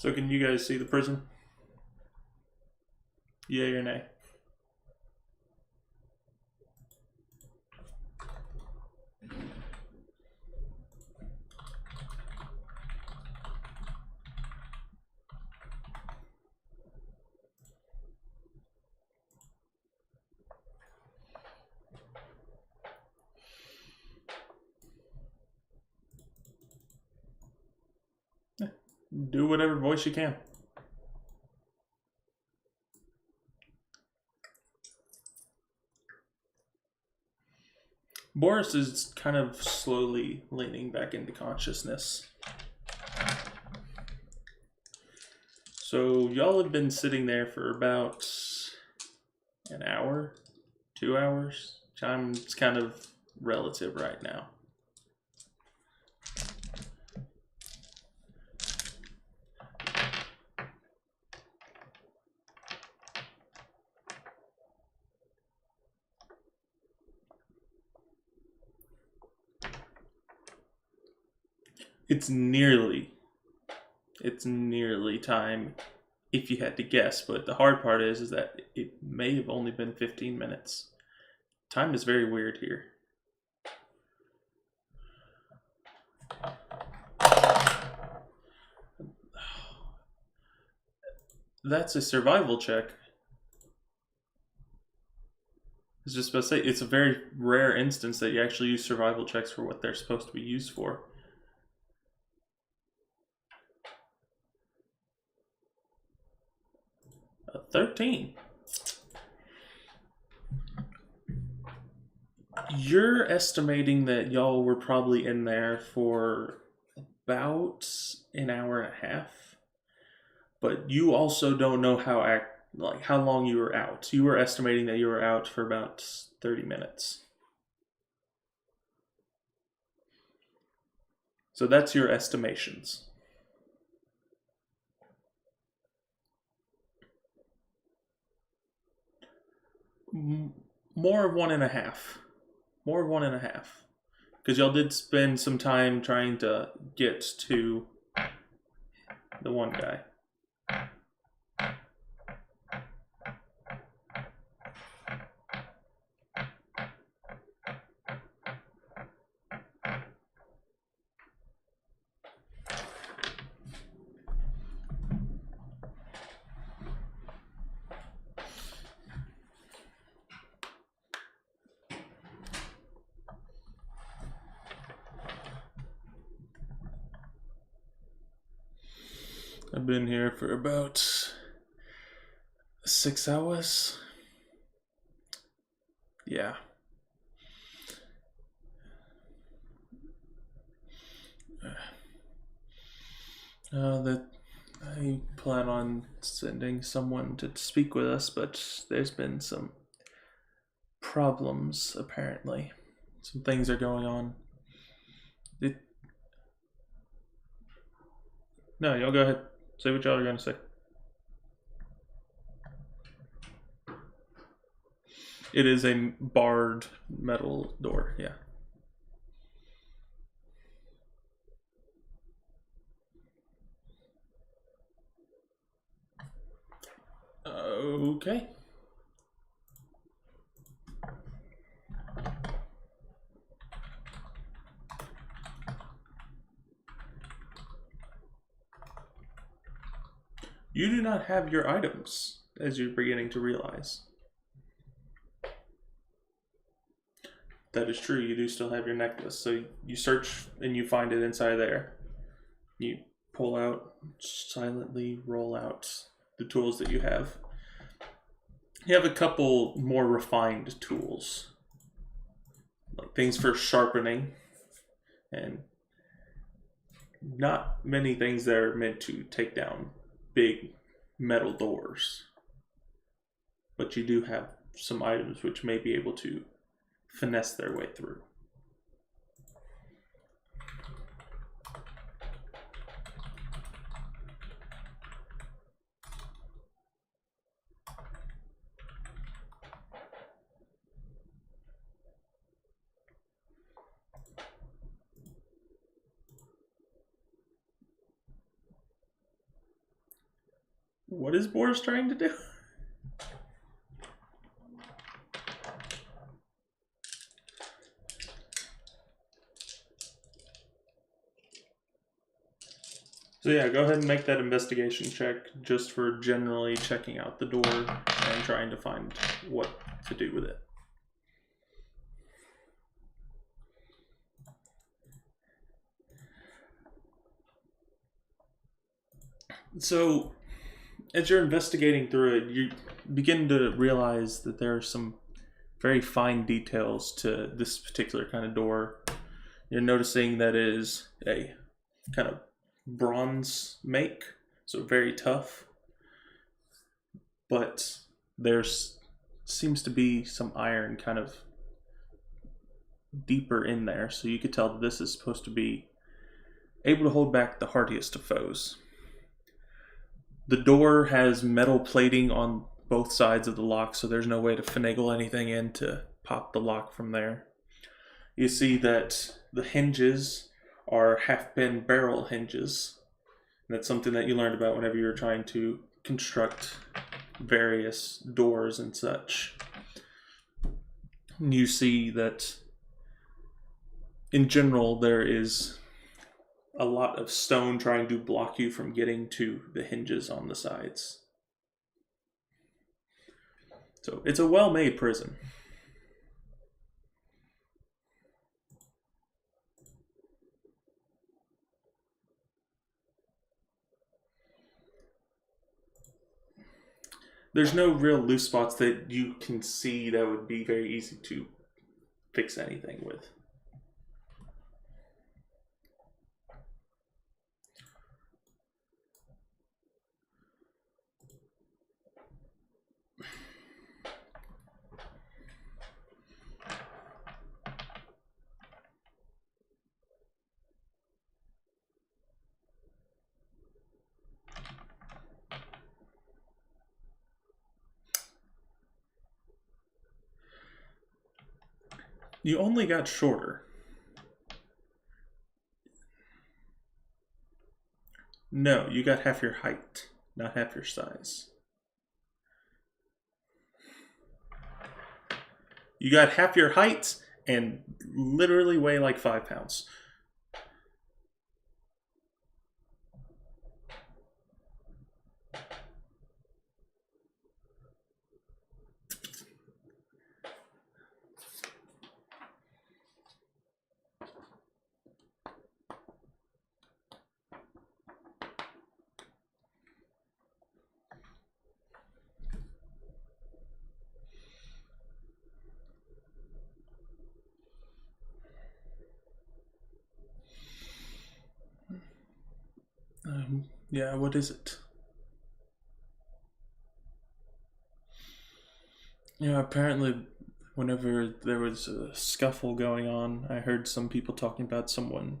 So can you guys see the prism? Yay or nay? Do whatever voice you can. Boris is kind of slowly leaning back into consciousness. So y'all have been sitting there for about an hour, 2 hours. Time's kind of relative right now. It's nearly time if you had to guess, but the hard part is that it may have only been 15 minutes. Time is very weird here. That's a survival check. I was just about to say, it's a very rare instance that you actually use survival checks for what they're supposed to be used for. A 13. You're estimating that y'all were probably in there for about an hour and a half, but you also don't know how long you were out. You were estimating that you were out for about 30 minutes. So that's your estimations. More of 1.5. More of 1.5. Because y'all did spend some time trying to get to the one guy. I've been here for about 6 hours. Yeah. That I plan on sending someone to speak with us, but there's been some problems apparently. Some things are going on. No, y'all go ahead. Say what y'all are gonna say. It is a barred metal door, yeah. Okay. You do not have your items, as you're beginning to realize. That is true, you do still have your necklace. So you search and you find it inside there. You pull out, silently roll out the tools that you have. You have a couple more refined tools, like things for sharpening, and not many things that are meant to take down big metal doors. But you do have some items which may be able to finesse their way through. What is Boris trying to do? So yeah, go ahead and make that investigation check just for generally checking out the door and trying to find what to do with it. So, as you're investigating through it, you begin to realize that there are some very fine details to this particular kind of door. You're noticing that it is a kind of bronze make, so very tough. But there's seems to be some iron kind of deeper in there, so you could tell that this is supposed to be able to hold back the hardiest of foes. The door has metal plating on both sides of the lock, so there's no way to finagle anything in to pop the lock from there. You see that the hinges are half-bend barrel hinges. And that's something that you learned about whenever you were trying to construct various doors and such. You see that in general there is a lot of stone trying to block you from getting to the hinges on the sides. So it's a well-made prison. There's no real loose spots that you can see that would be very easy to fix anything with. You only got shorter. No, you got half your height, not half your size. You got half your height and literally weigh like 5 pounds. Yeah, what is it? Yeah, apparently, whenever there was a scuffle going on, I heard some people talking about someone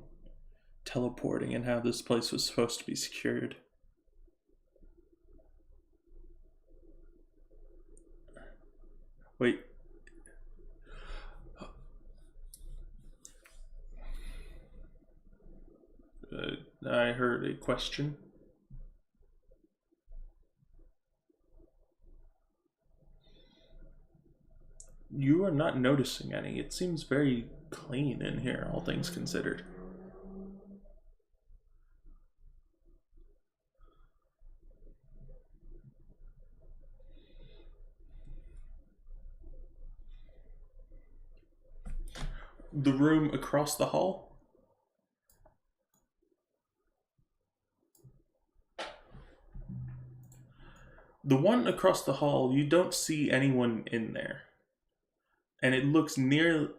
teleporting and how this place was supposed to be secured. Wait. I heard a question. You are not noticing any. It seems very clean in here, all things considered. The room across the hall? The one across the hall, you don't see anyone in there. And it looks near.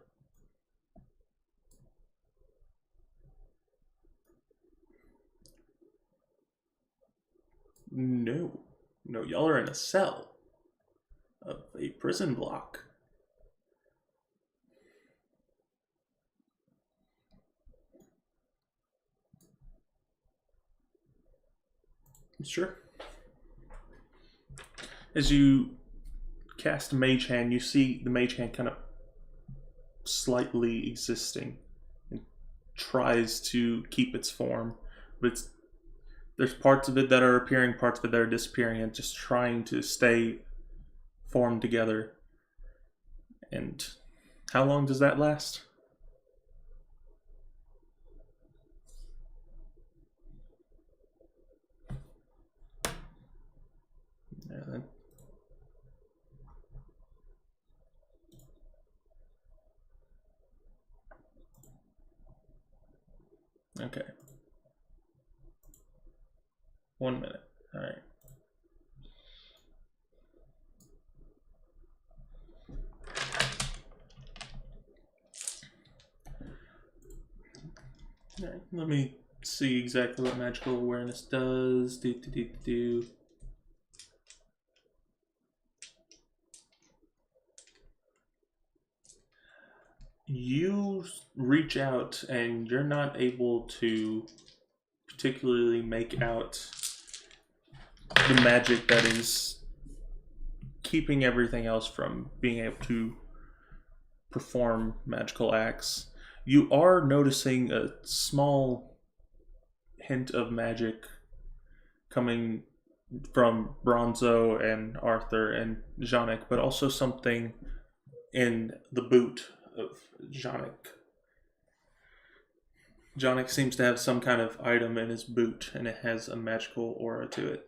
No. No, y'all are in a cell of a prison block. Sure. As you cast Mage Hand, you see the Mage Hand kind of slightly existing and tries to keep its form, but it's There's parts of it that are appearing, parts of it that are disappearing, and just trying to stay formed together. And how long does that last? Yeah, okay. 1 minute. All right. All right. Let me see exactly what magical awareness does. You reach out and you're not able to particularly make out the magic that is keeping everything else from being able to perform magical acts. You are noticing a small hint of magic coming from Bronzo and Arthur and Janik, but also something in the boot of Janik. Janik seems to have some kind of item in his boot, and it has a magical aura to it.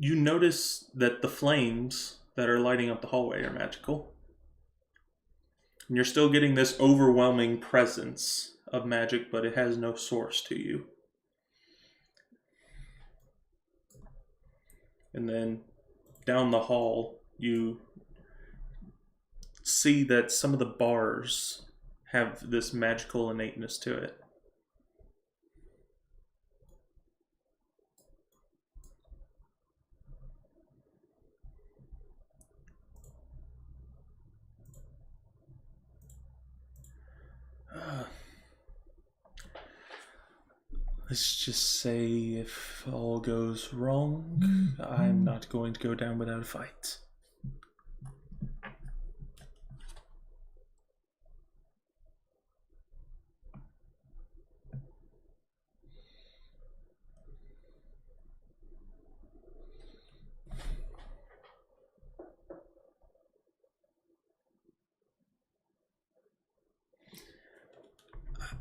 You notice that the flames that are lighting up the hallway are magical. And you're still getting this overwhelming presence of magic, but it has no source to you. And then down the hall, you see that some of the bars have this magical innateness to it. Let's just say if all goes wrong, I'm not going to go down without a fight.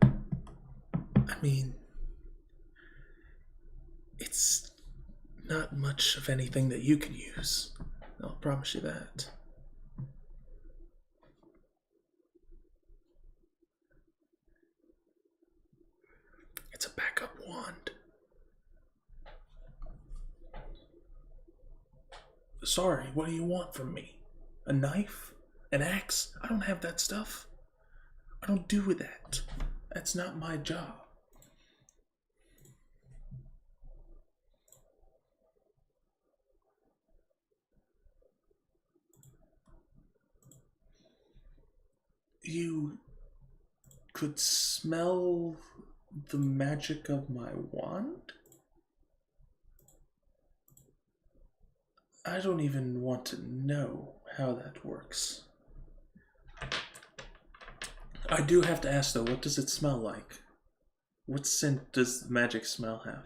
I mean, it's not much of anything that you can use. I'll promise you that. It's a backup wand. Sorry, what do you want from me? A knife? An axe? I don't have that stuff. I don't do with that. That's not my job. You could smell the magic of my wand? I don't even want to know how that works. I do have to ask though, what does it smell like? What scent does the magic smell have?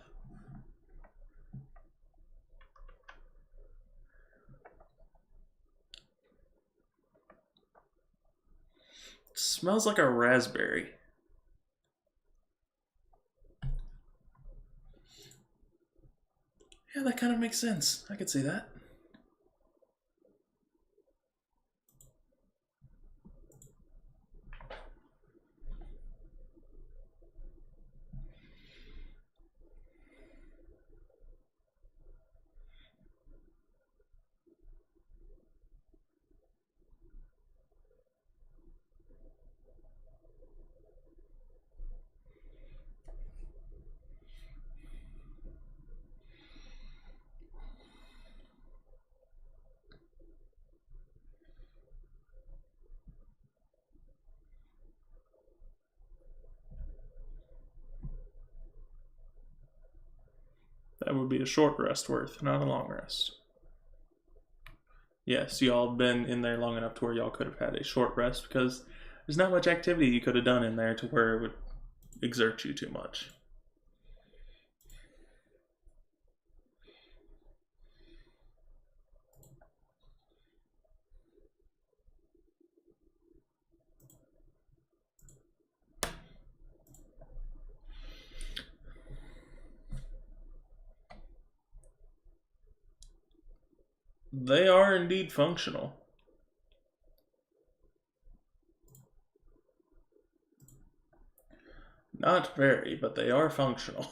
It smells like a raspberry. Yeah, that kind of makes sense. I could see that. That would be a short rest worth, not a long rest. Yes, y'all been in there long enough to where y'all could have had a short rest because there's not much activity you could have done in there to where it would exert you too much. They are indeed functional. Not very, but they are functional.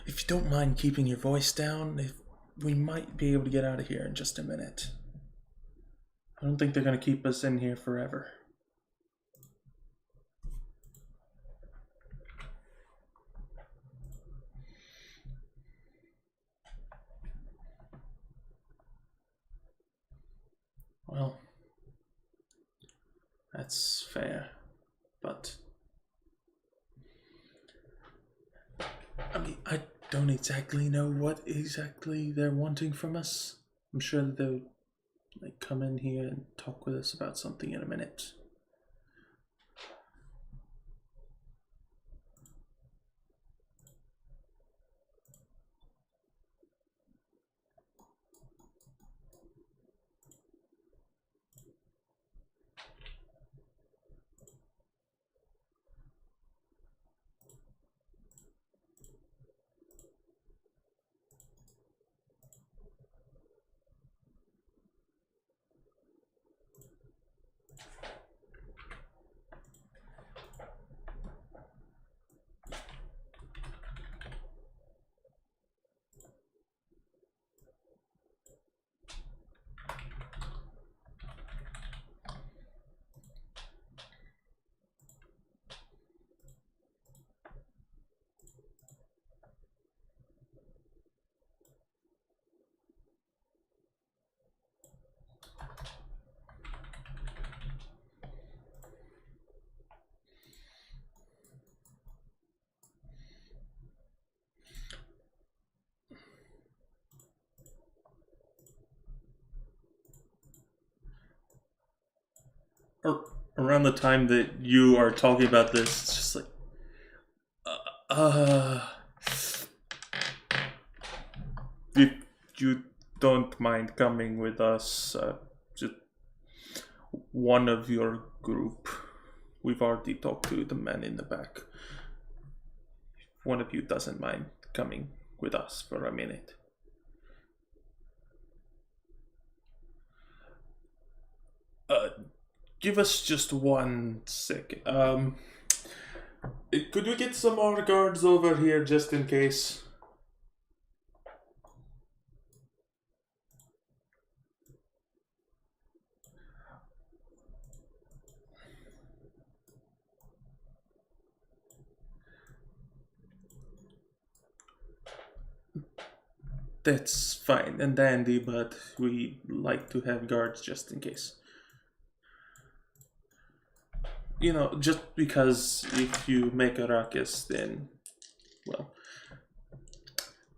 If you don't mind keeping your voice down, we might be able to get out of here in just a minute. I don't think they're going to keep us in here forever. Well, that's fair, but I mean, I don't exactly know what exactly they're wanting from us. I'm sure that they'll come in here and talk with us about something in a minute. Around the time that you are talking about this, it's just like, if you don't mind coming with us, just one of your group. We've already talked to the man in the back. One of you doesn't mind coming with us for a minute. Give us just 1 second. Could we get some more guards over here just in case? That's fine and dandy, but we like to have guards just in case. You know, just because if you make a ruckus, then, well,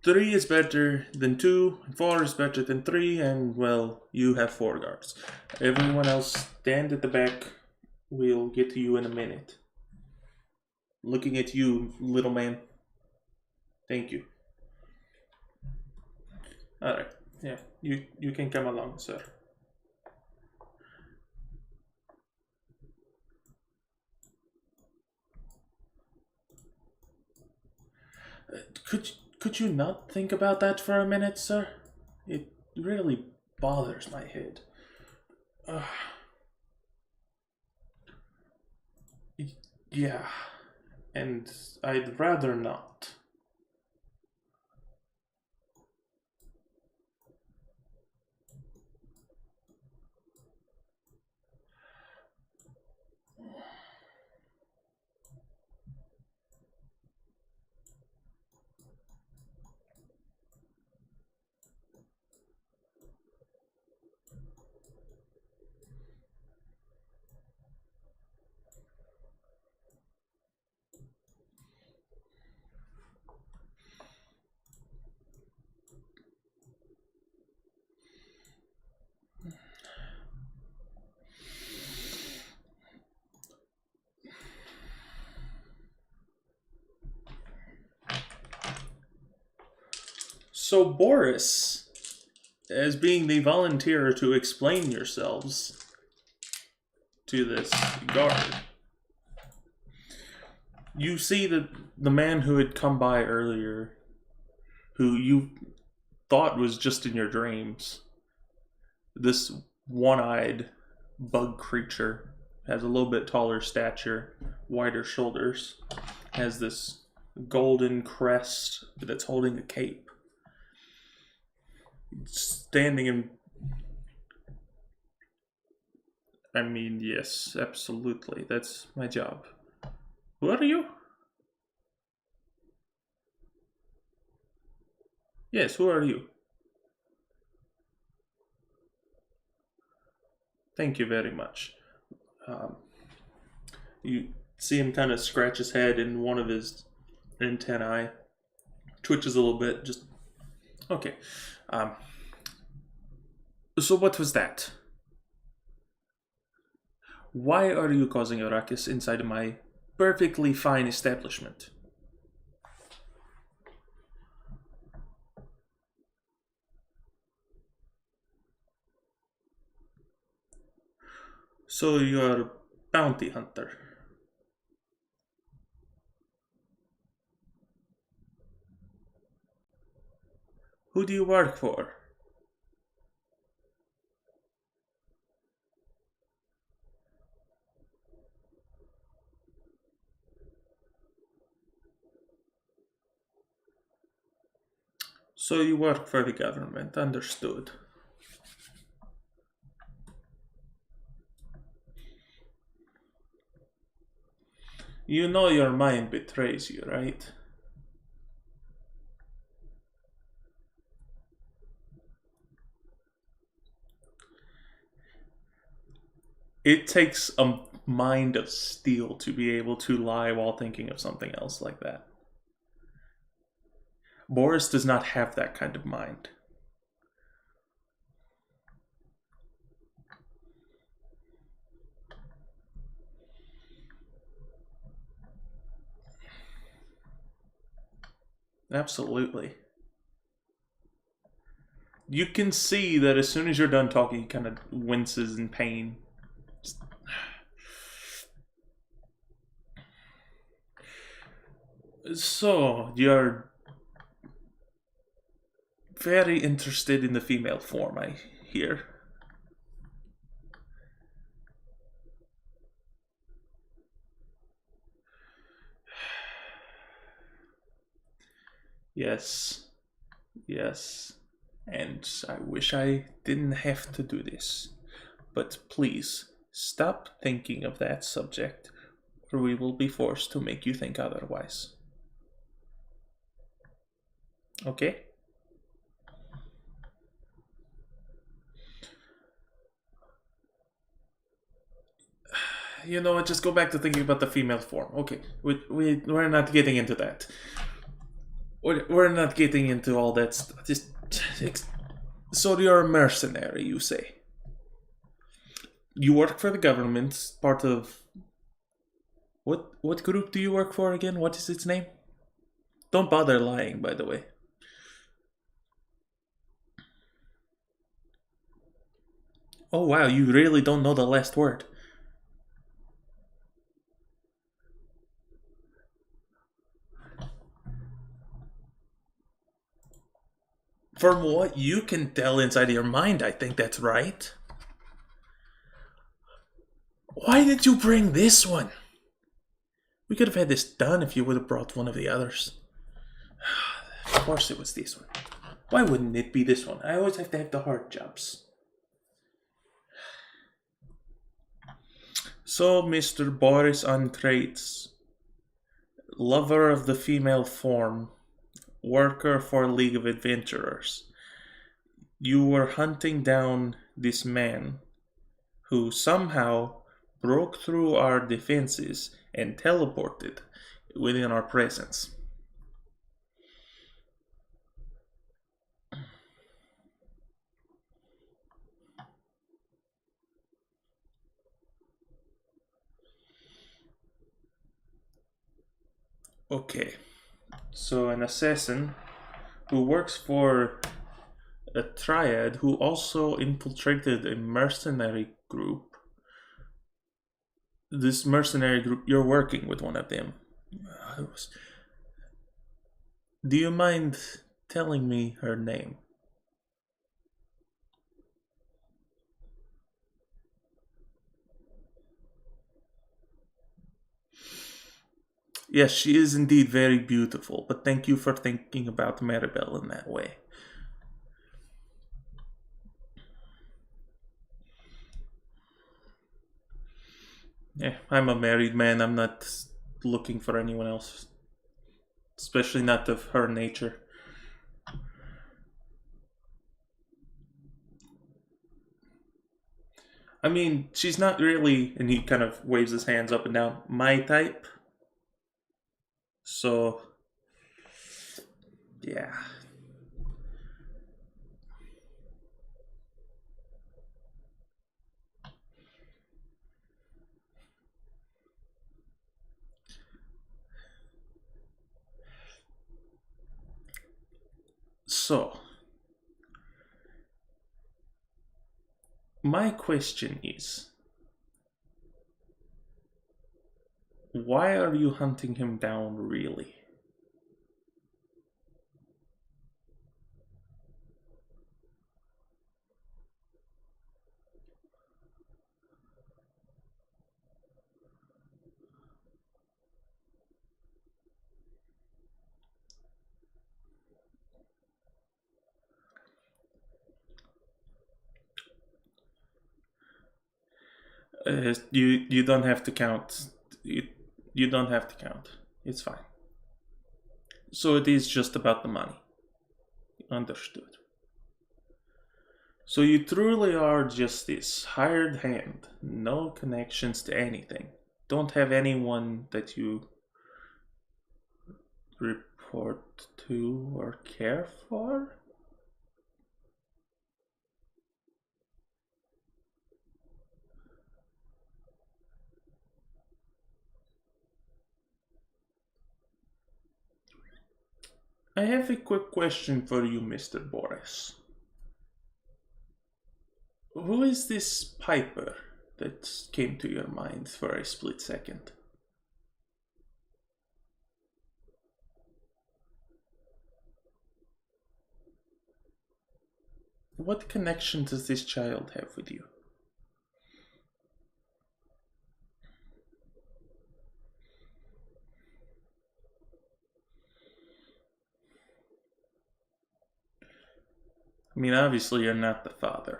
3 is better than 2, 4 is better than 3, and, well, you have 4 guards. Everyone else, stand at the back. We'll get to you in a minute. Looking at you, little man. Thank you. Alright, yeah, you can come along, sir. Could you not think about that for a minute, sir? It really bothers my head. Yeah, and I'd rather not. So, Boris, as being the volunteer to explain yourselves to this guard, you see that the man who had come by earlier, who you thought was just in your dreams, this one-eyed bug creature, has a little bit taller stature, wider shoulders, has this golden crest that's holding a cape, standing in... I mean, yes, absolutely, that's my job. Who are you? Yes, who are you? Thank you very much. Um, you see him kind of scratch his head, and one of his antennae twitches a little bit. Just okay. Um, so what was that? Why are you causing a ruckus inside of my perfectly fine establishment? So you're a bounty hunter. Who do you work for? So you work for the government, understood. You know your mind betrays you, right? It takes a mind of steel to be able to lie while thinking of something else like that. Boris does not have that kind of mind. Absolutely. You can see that as soon as you're done talking, he kind of winces in pain. So, you're very interested in the female form, I hear. Yes. Yes. And I wish I didn't have to do this. But please, stop thinking of that subject, or we will be forced to make you think otherwise. Okay? You know what, just go back to thinking about the female form. Okay, we're not getting into that. We're not getting into all that stuff. So you're a mercenary, you say? You work for the government, part of... What group do you work for again? What is its name? Don't bother lying, by the way. Oh wow, you really don't know the last word. From what you can tell inside of your mind, I think that's right. Why did you bring this one? We could have had this done if you would have brought one of the others. Of course it was this one. Why wouldn't it be this one? I always have to have the hard jobs. So, Mr. Boris Ankreitz, lover of the female form, worker for League of Adventurers, you were hunting down this man who somehow broke through our defenses and teleported within our presence. Okay, so an assassin who works for a triad who also infiltrated a mercenary group. This mercenary group, you're working with one of them. Do you mind telling me her name? Yes, she is indeed very beautiful, but thank you for thinking about Maribel in that way. Yeah, I'm a married man. I'm not looking for anyone else, especially not of her nature. I mean, she's not really, and he kind of waves his hands up and down, my type. So, yeah. So, my question is, why are you hunting him down, really? You don't have to count. You don't have to count. It's fine. So it is just about the money. Understood. So you truly are just this hired hand, no connections to anything. Don't have anyone that you report to or care for? I have a quick question for you, Mr. Boris. Who is this Piper that came to your mind for a split second? What connection does this child have with you? I mean, obviously, you're not the father.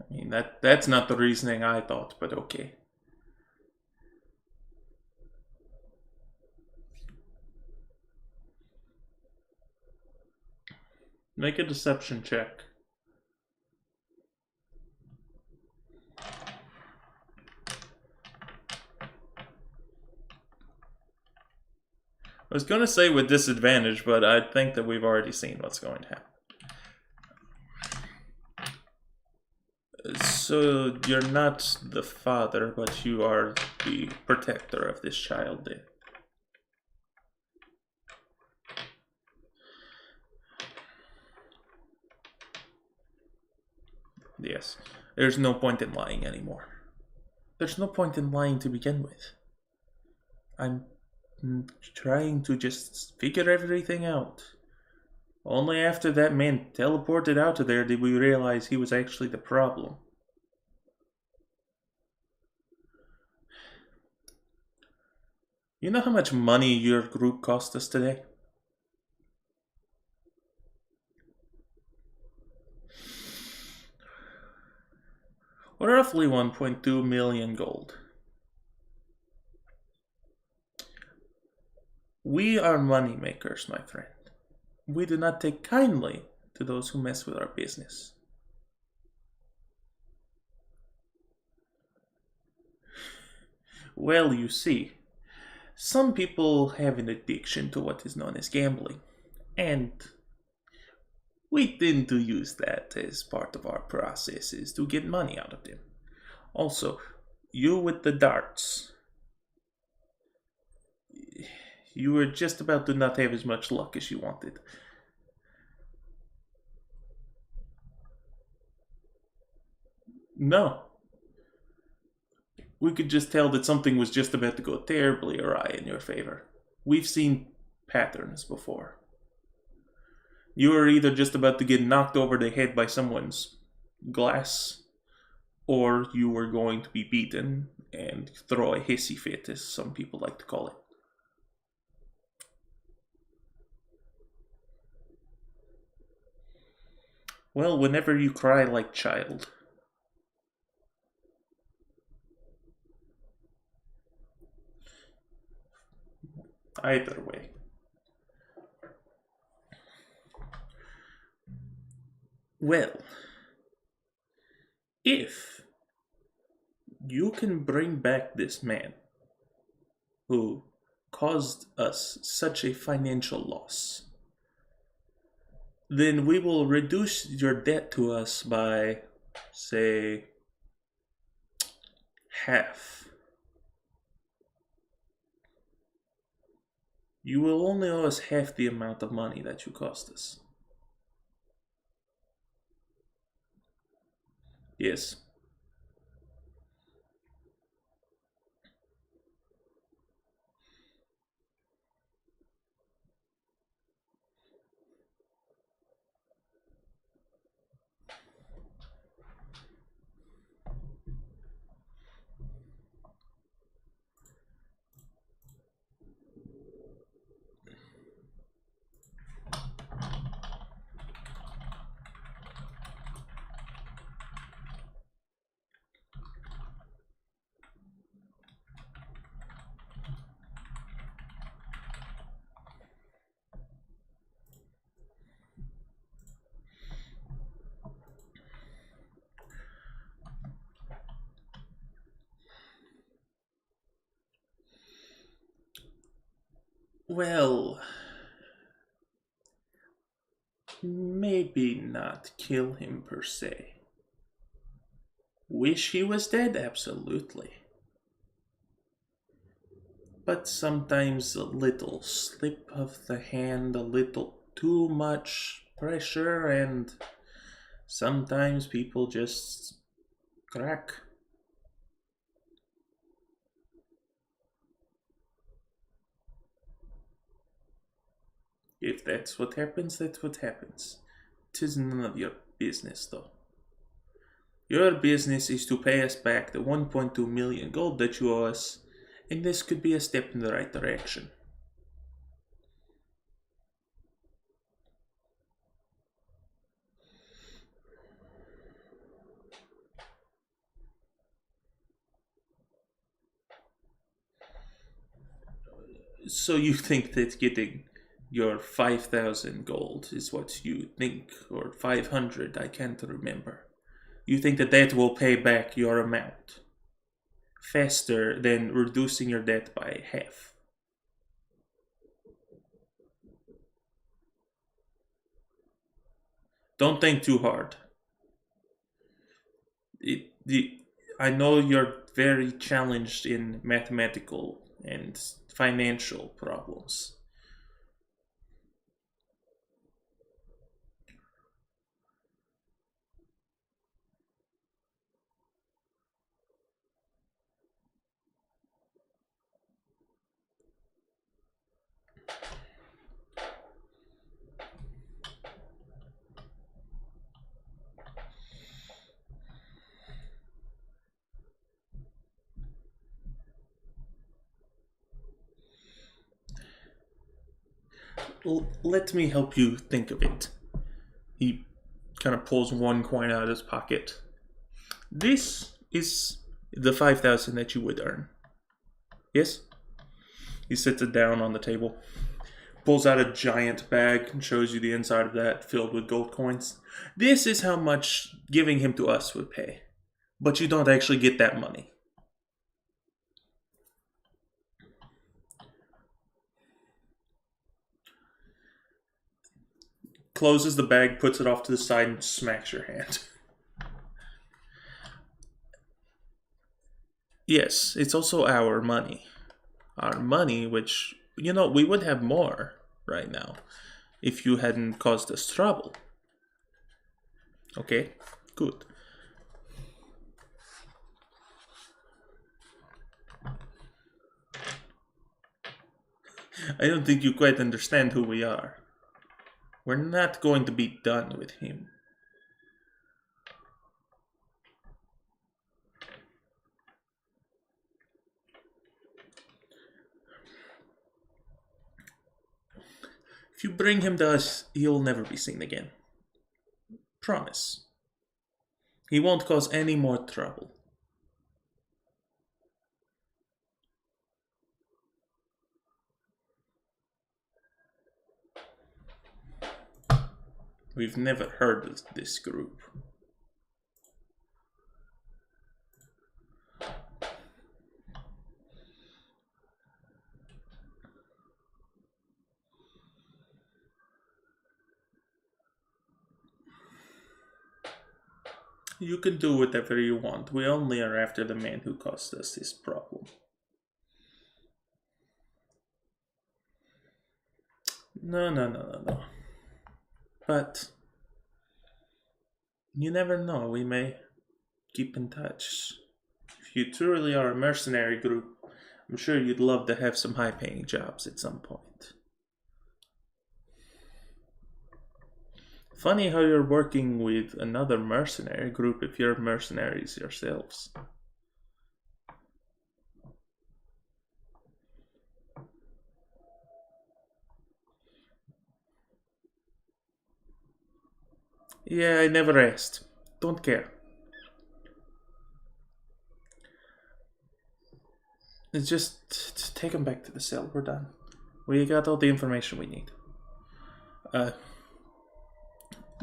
I mean, that's not the reasoning I thought, but okay. Make a deception check. I was going to say with disadvantage, but I think that we've already seen what's going to happen. So you're not the father, but you are the protector of this child, then. Yes. There's no point in lying anymore. There's no point in lying to begin with. I'm trying to just figure everything out. Only after that man teleported out of there did we realize he was actually the problem. You know how much money your group cost us today? Roughly 1.2 million gold. We are money makers, my friend. We do not take kindly to those who mess with our business. Well, you see, some people have an addiction to what is known as gambling. And We tend to use that as part of our processes to get money out of them. Also, you with the darts. You were just about to not have as much luck as you wanted. No. We could just tell that something was just about to go terribly awry in your favor. We've seen patterns before. You were either just about to get knocked over the head by someone's glass, or you were going to be beaten and throw a hissy fit, as some people like to call it. Well, whenever you cry like child. Either way. Well, if you can bring back this man who caused us such a financial loss, then we will reduce your debt to us by, say, half. You will only owe us half the amount of money that you cost us. Yes. Well, maybe not kill him per se. Wish he was dead? Absolutely. But sometimes a little slip of the hand, a little too much pressure, and sometimes people just crack. If that's what happens, that's what happens. 'Tis none of your business, though. Your business is to pay us back the 1.2 million gold that you owe us, and this could be a step in the right direction. So you think that getting your 5,000 gold is what you think, or 500, I can't remember. You think that that will pay back your amount faster than reducing your debt by half? Don't think too hard. I know you're very challenged in mathematical and financial problems. Let me help you think of it. He kind of pulls one coin out of his pocket. This is the 5,000 that you would earn. Yes? He sits it down on the table, pulls out a giant bag and shows you the inside of that filled with gold coins. This is how much giving him to us would pay. But you don't actually get that money. closes the bag, puts it off to the side, and smacks your hand. Yes, it's also our money. Our money, which, you know, we would have more right now if you hadn't caused us trouble. Okay, good. I don't think you quite understand who we are. We're not going to be done with him. If you bring him to us, he'll never be seen again. Promise. He won't cause any more trouble. We've never heard of this group. You can do whatever you want. We only are after the man who caused us this problem. No. But you never know. We may keep in touch. If you truly are a mercenary group, I'm sure you'd love to have some high-paying jobs at some point. Funny how you're working with another mercenary group if you're mercenaries yourselves. Yeah, I never asked. Don't care. It's just take him back to the cell. We're done. We got all the information we need.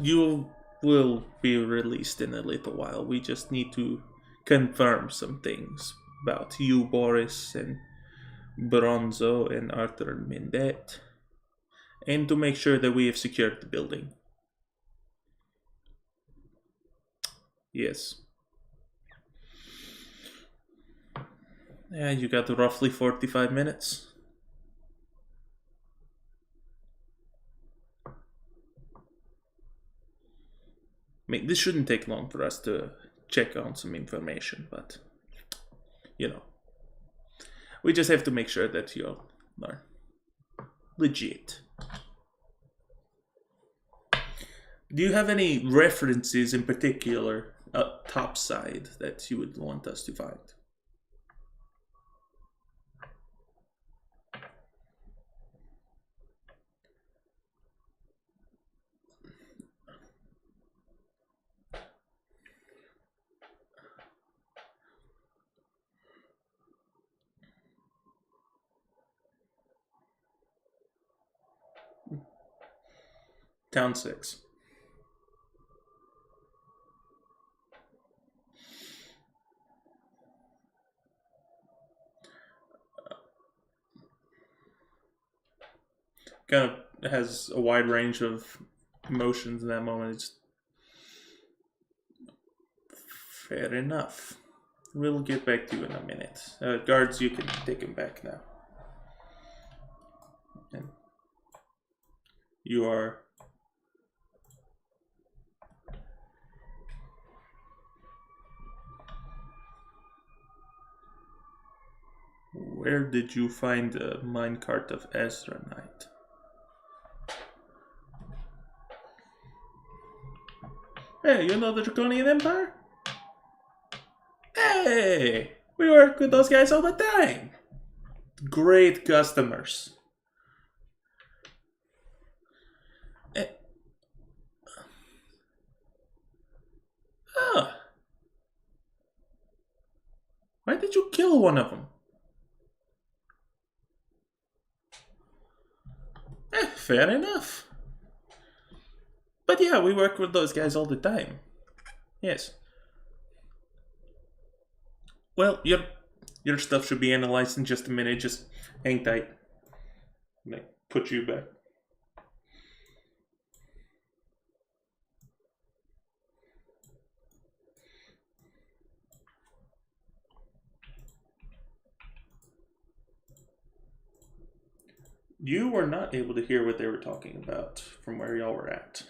You will be released in a little while. We just need to confirm some things about you, Boris, and Bronzo, and Arthur and Mindet, and to make sure that we have secured the building. Yes. Yeah, you got roughly 45 minutes. I mean, this shouldn't take long for us to check on some information, but, you know, we just have to make sure that you are legit. Do you have any references in particular topside that you would want us to find? Town 6. Kind of has a wide range of emotions in that moment. It's fair enough. We'll get back to you in a minute. Guards, you can take him back now. And you are... Where did you find the minecart of Ezra Knight? Hey, you know the Draconian Empire? Hey! We work with those guys all the time! Great customers. Oh. Why did you kill one of them? Fair enough. But yeah, we work with those guys all the time. Yes. Well, your stuff should be analyzed in just a minute. Just hang tight. Put you back. You were not able to hear what they were talking about from where y'all were at.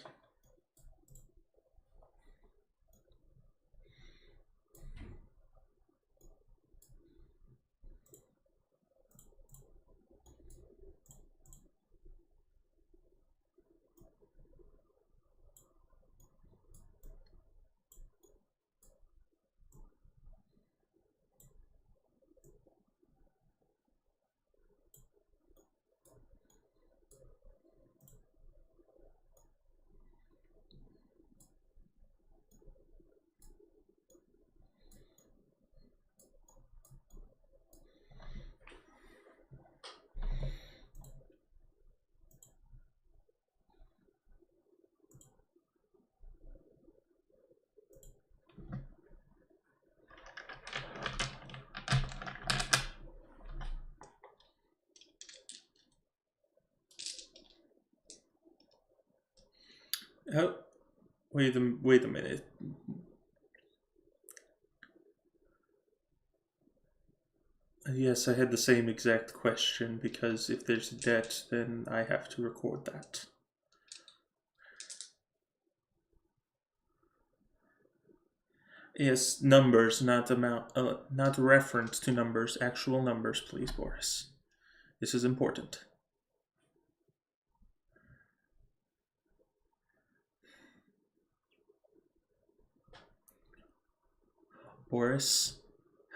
Oh, wait a minute. Yes, I had the same exact question, because if there's a debt, then I have to record that. Yes, numbers, not amount, not reference to numbers, actual numbers, please, Boris. This is important. Boris,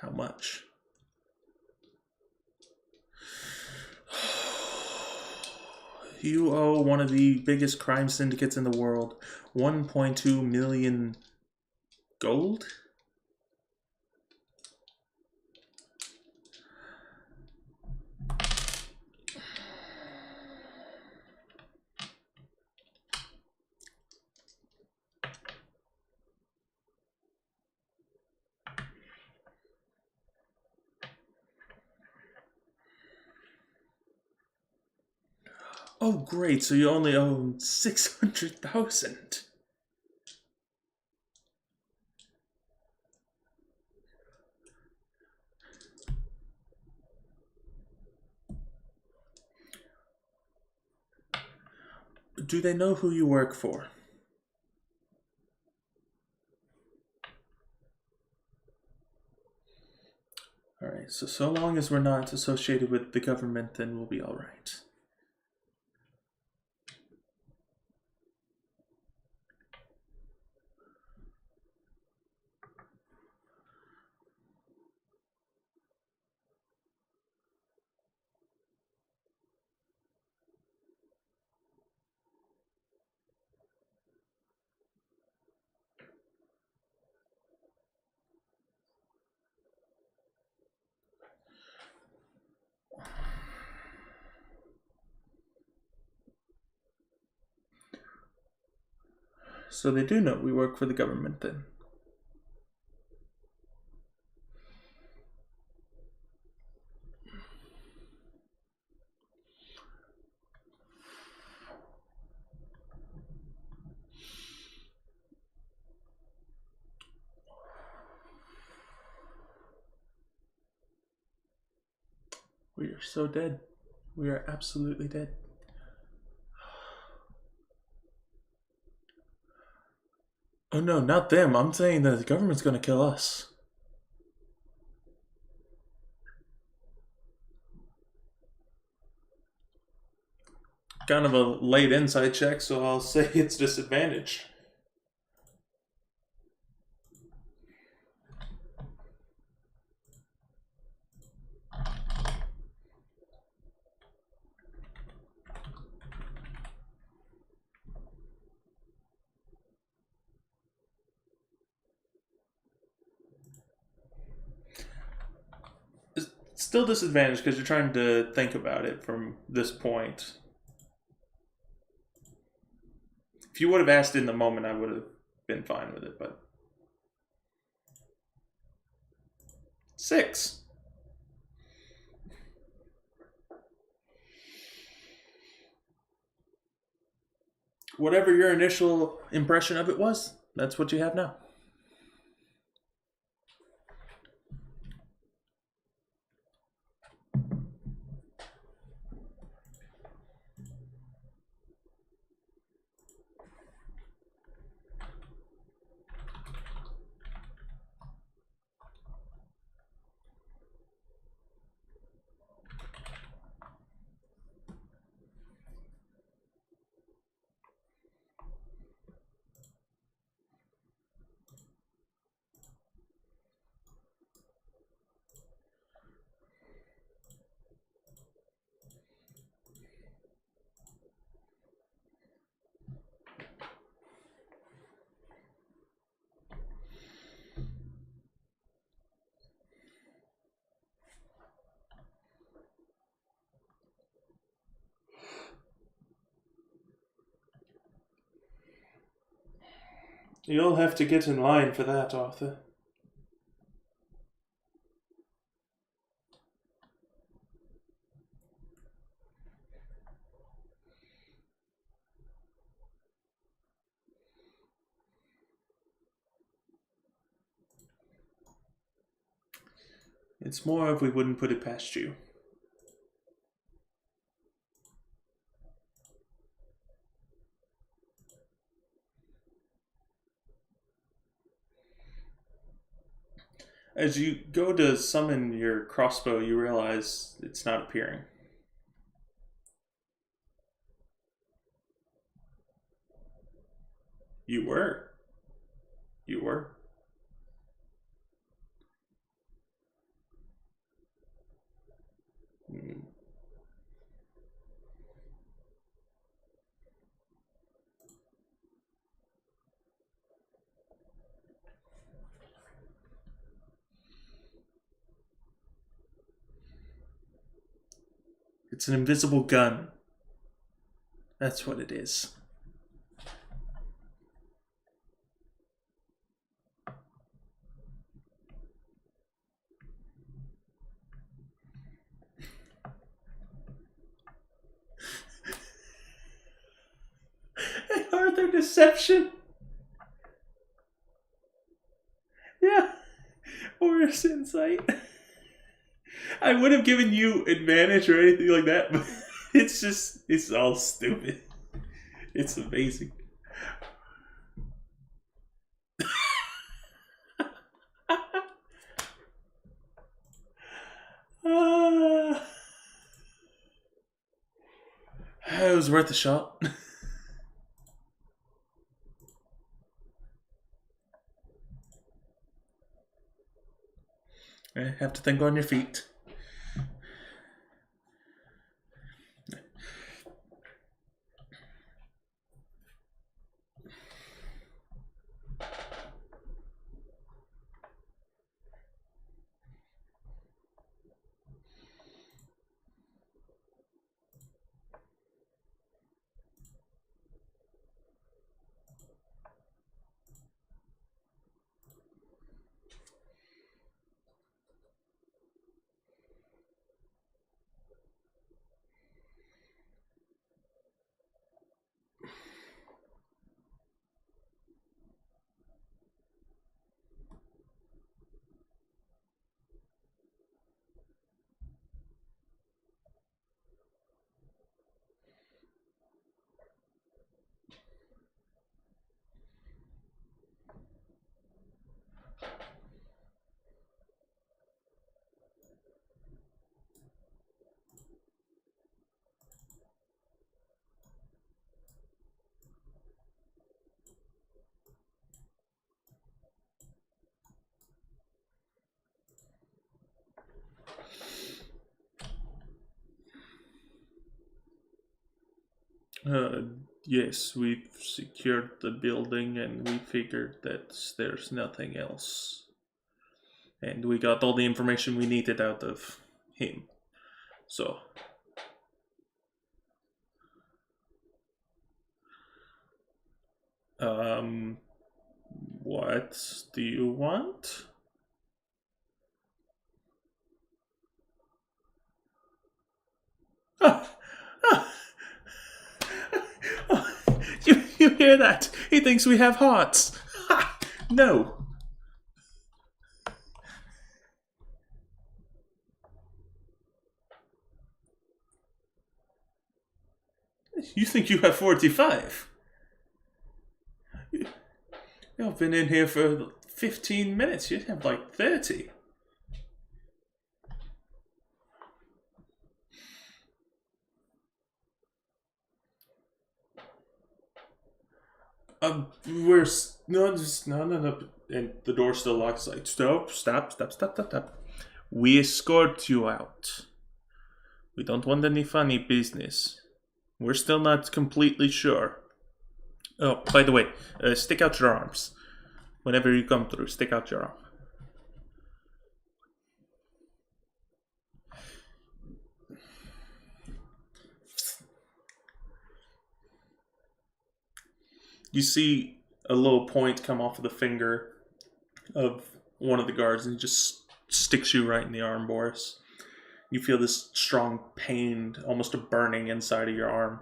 how much? You owe one of the biggest crime syndicates in the world 1.2 million gold? Oh, great, so you only own 600,000. Do they know who you work for? Alright, so long as we're not associated with the government, then we'll be alright. So they do know we work for the government then. We are so dead. We are absolutely dead. Oh no, not them. I'm saying that the government's gonna kill us. Kind of a late inside check, so I'll say it's disadvantaged. It's still disadvantaged because you're trying to think about it from this point. If you would have asked in the moment, I would have been fine with it, but 6. Whatever your initial impression of it was, that's what you have now. You'll have to get in line for that, Arthur. It's more if we wouldn't put it past you. As you go to summon your crossbow, you realize it's not appearing. You were. You were. It's an invisible gun. That's what it is. Arthur, deception. Yeah. Or insight. I would have given you advantage or anything like that, but it's all stupid. It's amazing. It was worth a shot. Have to think on your feet. Yes, we've secured the building and we figured that there's nothing else. And we got all the information we needed out of him. So. What do you want? You hear that? He thinks we have hearts. Ha! No. You think you have 45? You've been in here for 15 minutes. You have like 30. We're no, no. And the door still locks. Like, stop. We escort you out. We don't want any funny business. We're still not completely sure. Oh, by the way, stick out your arms. Whenever you come through, stick out your arm. You see a little point come off of the finger of one of the guards and it just sticks you right in the arm, Boris. You feel this strong pain, almost a burning inside of your arm.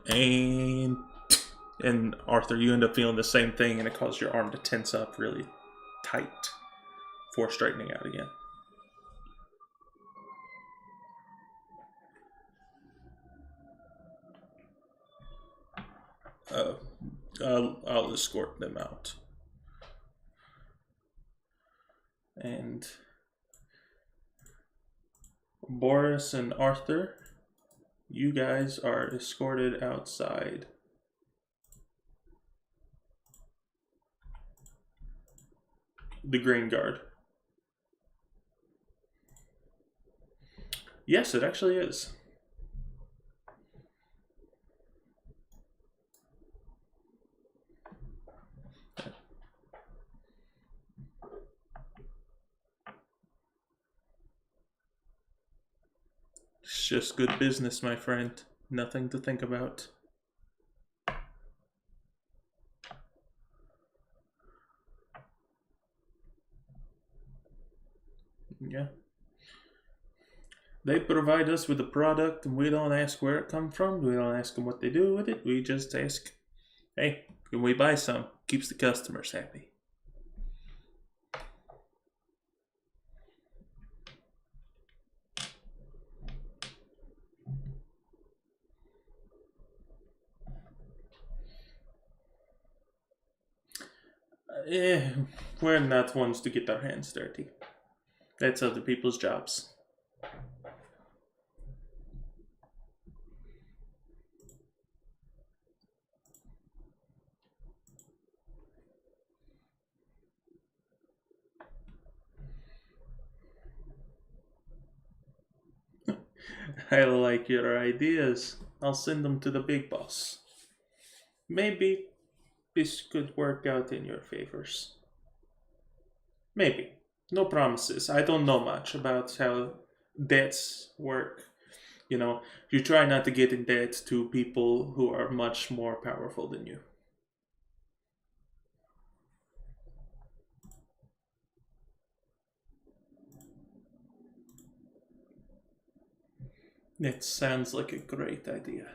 And Arthur, you end up feeling the same thing, and it causes your arm to tense up really tight before straightening out again. I'll escort them out. And Boris and Arthur, you guys are escorted outside. The Green Guard. Yes, it actually is. It's just good business, my friend. Nothing to think about. Yeah. They provide us with the product, and we don't ask where it comes from. We don't ask them what they do with it. We just ask, hey, can we buy some? Keeps the customers happy. We're not ones to get our hands dirty. That's other people's jobs. I like your ideas. I'll send them to the big boss. Maybe this could work out in your favors. Maybe. No promises. I don't know much about how debts work. You know, you try not to get in debt to people who are much more powerful than you. It sounds like a great idea.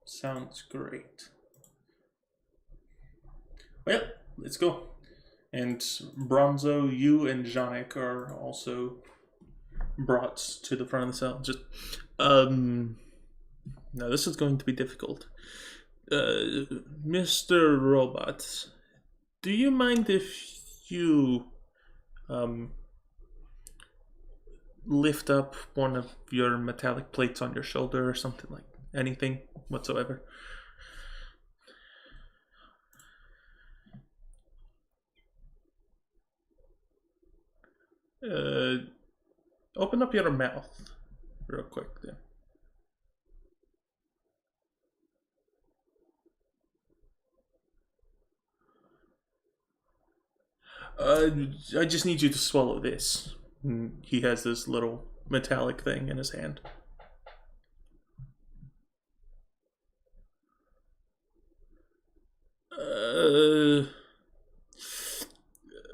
Sounds great. Well, let's go. And Bronzo, you and Janik are also brought to the front of the cell. Just, now this is going to be difficult. Mr. Robot, do you mind if you, lift up one of your metallic plates on your shoulder or something like anything whatsoever? Open up your mouth real quick there. I just need you to swallow this. He has this little metallic thing in his hand.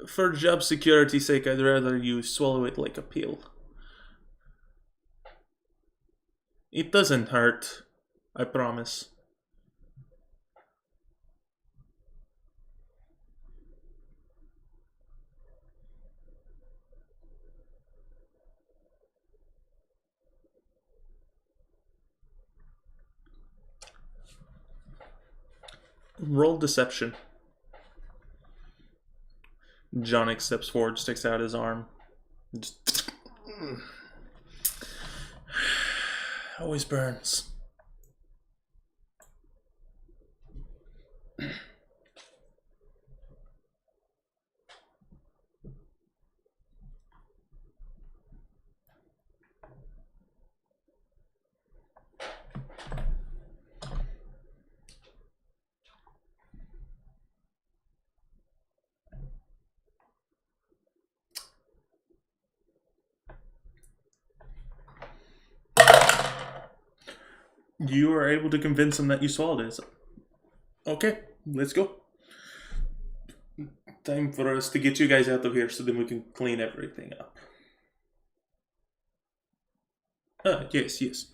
For job security's sake, I'd rather you swallow it like a pill. It doesn't hurt, I promise. Roll deception. Jonik steps forward, sticks out his arm. Just... always burns. You are able to convince them that you swallowed it. Okay, let's go. Time for us to get you guys out of here so then we can clean everything up. Yes.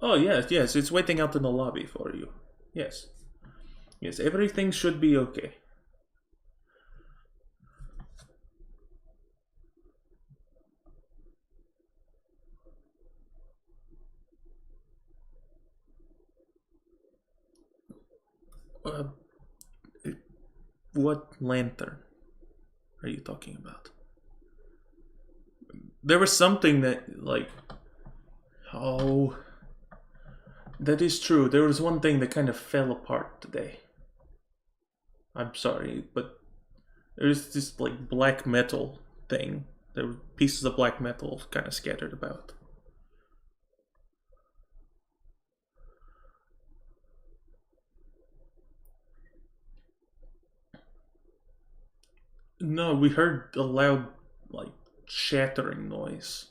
Oh, yes, it's waiting out in the lobby for you. Yes. Yes, everything should be okay. Uh, what lantern are you talking about? There was something that, like... Oh... That is true. There was one thing that kind of fell apart today. I'm sorry, but there's this, like, black metal thing. There were pieces of black metal kind of scattered about. No, we heard a loud, like, shattering noise.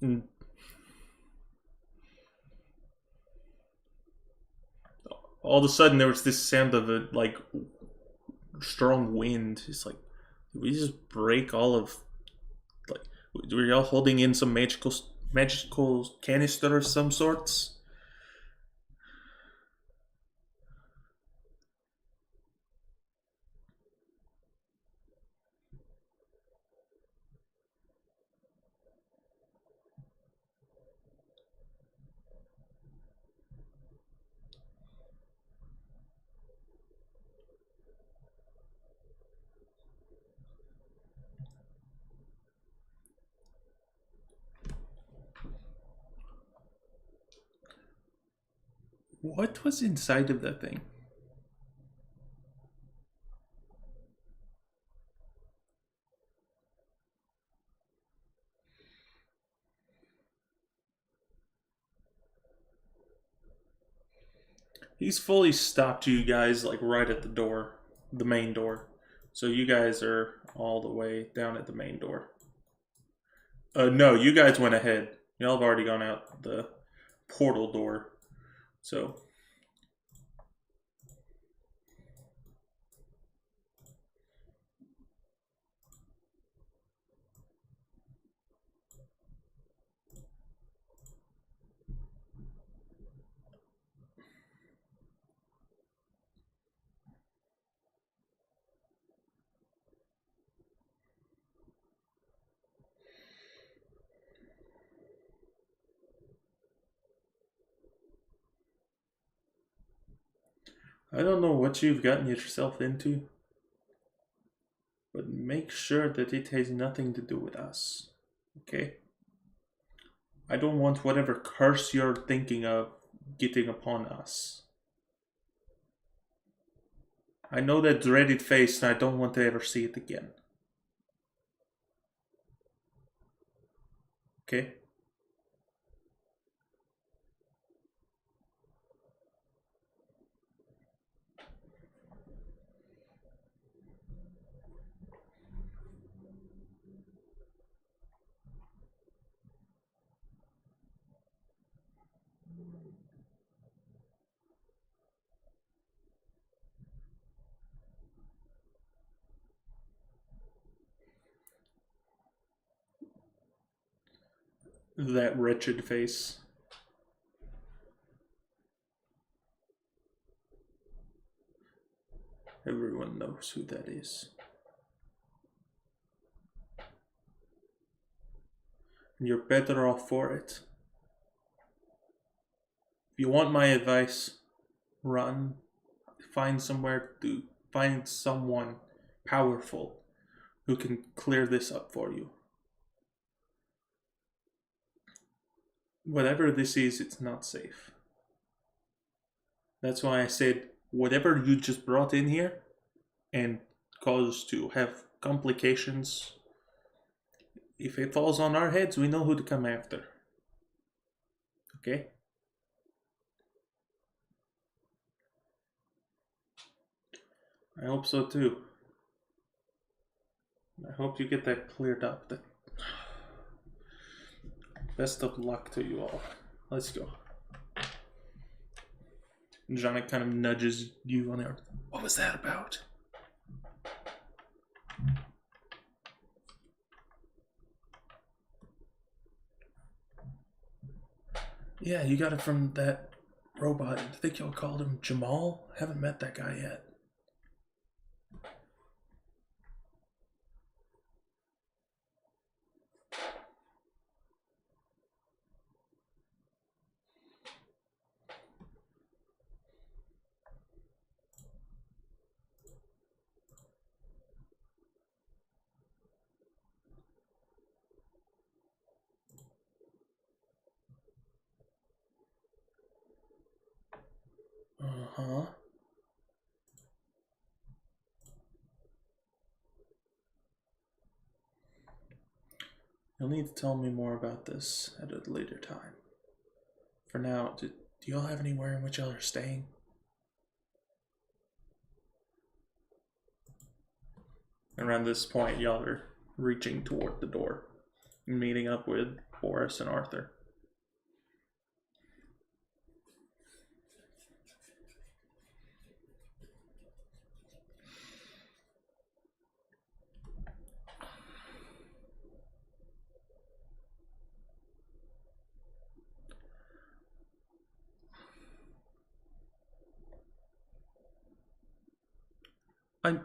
And all of a sudden, there was this sound of a, like, strong wind. It's like, did we just break all of, like, were y'all holding in some magical canister of some sorts? What was inside of that thing? He's fully stopped you guys, like, right at the door, the main door. So you guys are all the way down at the main door. No, you guys went ahead. Y'all have already gone out the portal door. So I don't know what you've gotten yourself into, but make sure that it has nothing to do with us. Okay? I don't want whatever curse you're thinking of getting upon us. I know that dreaded face and I don't want to ever see it again. Okay? That wretched face. Everyone knows who that is. And you're better off for it. If you want my advice, run. Find someone powerful who can clear this up for you. Whatever this is, it's not safe. That's why I said, whatever you just brought in here and caused to have complications, if it falls on our heads, we know who to come after. Okay? I hope so too. I hope you get that cleared up. Best of luck to you all. Let's go. Johnny kind of nudges you on there. What was that about? Yeah, you got it from that robot. I think y'all called him Jamal. Haven't met that guy yet. Uh-huh. You'll need to tell me more about this at a later time. For now, do y'all have anywhere in which y'all are staying? Around this point, y'all are reaching toward the door, meeting up with Boris and Arthur. I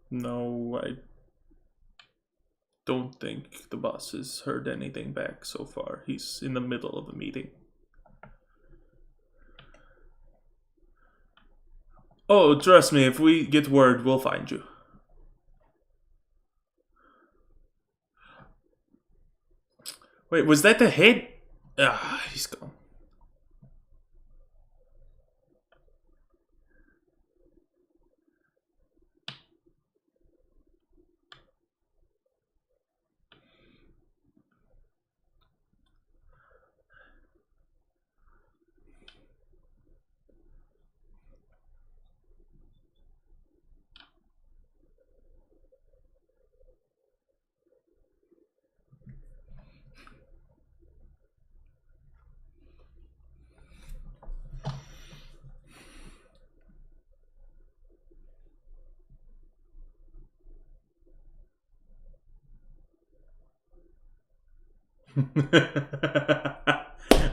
No, I don't think the boss has heard anything back so far. He's in the middle of a meeting. Oh, trust me, if we get word, we'll find you. Wait, was that the head? Ah, he's gone.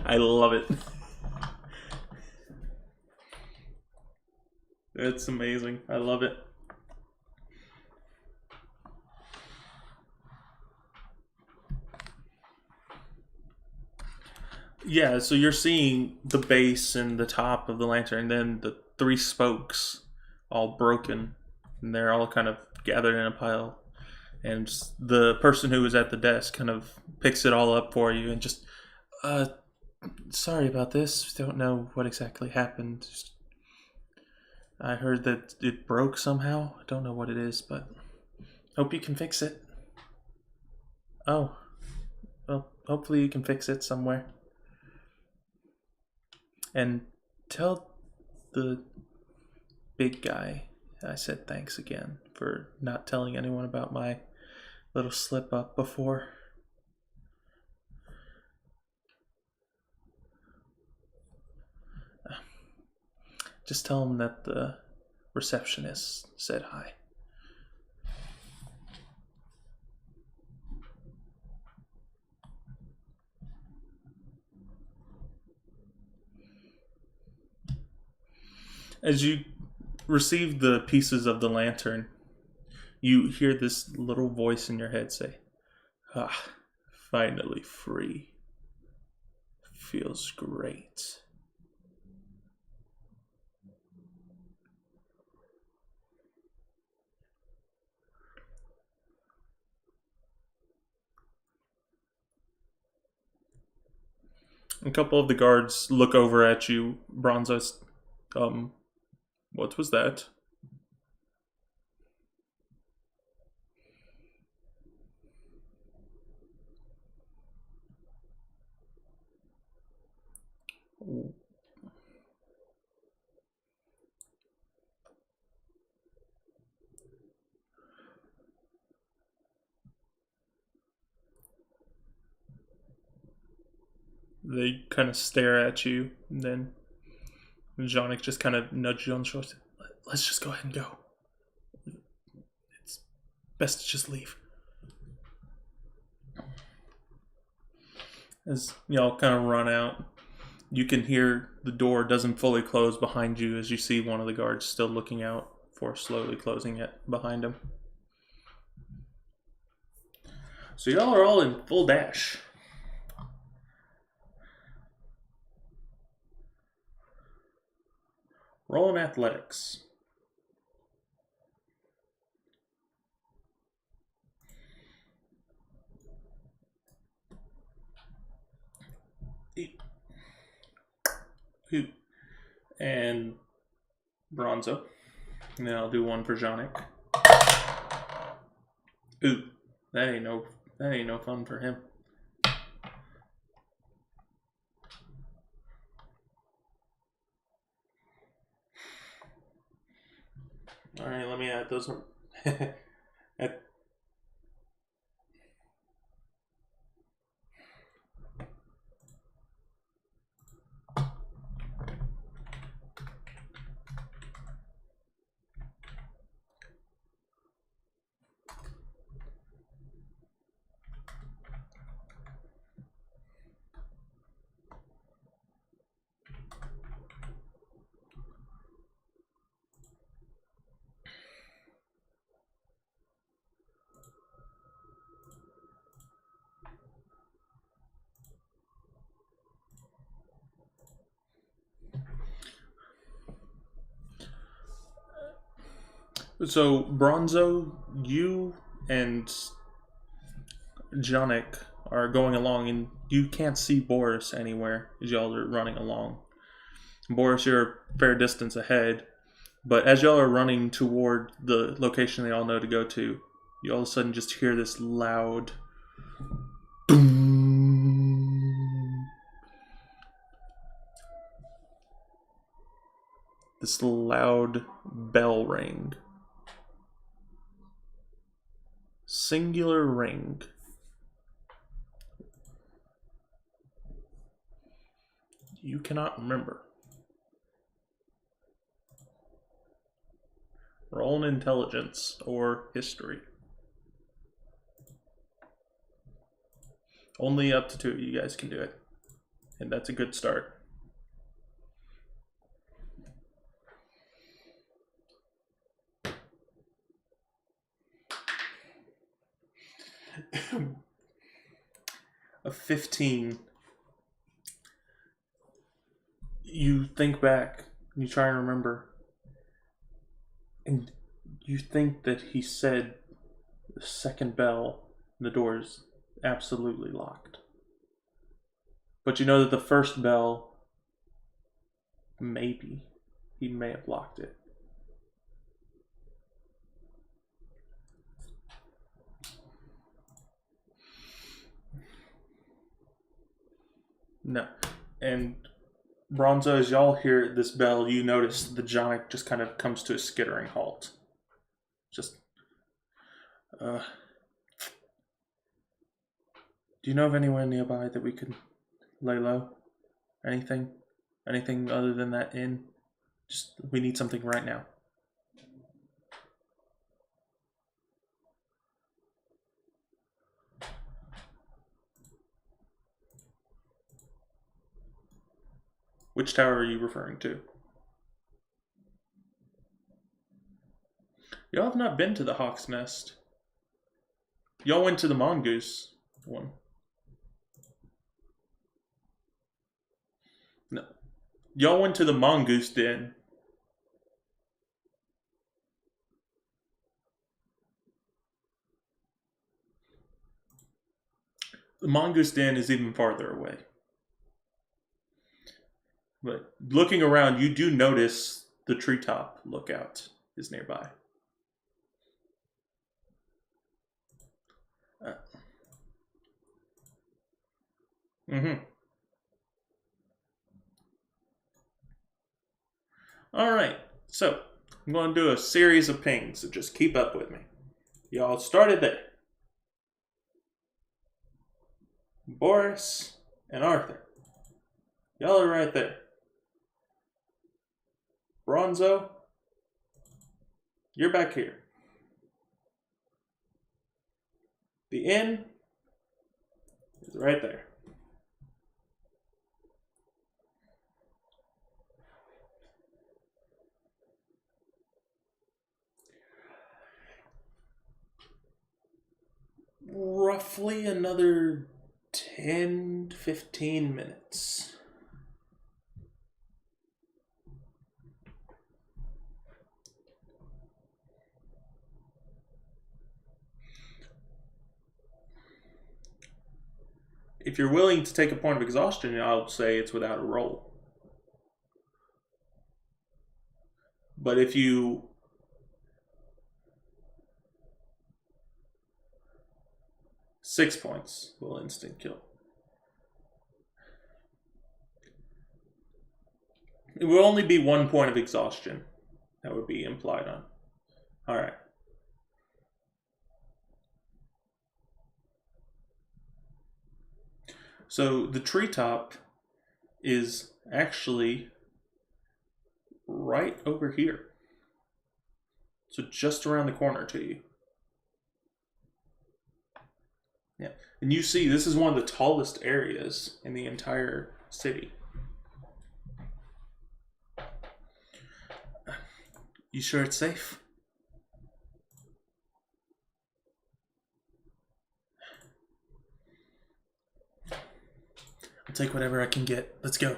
I love it. It's amazing. I love it. Yeah, so you're seeing the base and the top of the lantern, and then the three spokes all broken, and they're all kind of gathered in a pile. And the person who was at the desk kind of picks it all up for you and just, sorry about this. Don't know what exactly happened. I heard that it broke somehow. I don't know what it is, but hope you can fix it. Oh, well, hopefully you can fix it somewhere. And tell the big guy I said thanks again for not telling anyone about my little slip up before. Just tell him that the receptionist said hi. As you receive the pieces of the lantern, you hear this little voice in your head say, "Ah, finally free. Feels great." A couple of the guards look over at you. Bronzos, what was that? They kind of stare at you, and then Jonik just kind of nudges you on the shoulder. Let's just go ahead and go. It's best to just leave. As y'all kind of run out, you can hear the door doesn't fully close behind you as you see one of the guards still looking out for slowly closing it behind him. So y'all are all in full dash. Roll in athletics. And Bronzo. And then I'll do one for Jonik. Ooh, that ain't no fun for him. All right, let me add those. So Bronzo, you and Jonik are going along, and you can't see Boris anywhere as y'all are running along. Boris, you're a fair distance ahead, but as y'all are running toward the location they all know to go to, you all of a sudden just hear this loud boom. This loud bell ring. Singular ring. You cannot remember. Roll an intelligence or history. Only up to 2 of you guys can do it. And that's a good start. A 15. You think back, you try and remember, and you think that he said the second bell, the door's absolutely locked. But you know that the first bell, maybe, he may have locked it. No. And Bronzo, as y'all hear this bell, you notice the Jonik just kind of comes to a skittering halt. Just, do you know of anyone nearby that we could lay low? Anything? Anything other than that inn? Just, we need something right now. Which tower are you referring to? Y'all have not been to the Hawk's Nest. Y'all went to the Mongoose one. No. Y'all went to the Mongoose Den. The Mongoose Den is even farther away. But looking around, you do notice the treetop lookout is nearby. Mm-hmm. Alright, so I'm going to do a series of pings, so just keep up with me. Y'all started there. Boris and Arthur. Y'all are right there. Bronzo, you're back here. The inn is right there. Roughly another 10 to 15 minutes. If you're willing to take a point of exhaustion, I'll say it's without a roll. But if you... Six points will instant kill. It will only be 1 point of exhaustion. That would be implied on. Alright. So the treetop is actually right over here. So just around the corner to you. Yeah. And you see, this is one of the tallest areas in the entire city. You sure it's safe? I'll take whatever I can get. Let's go.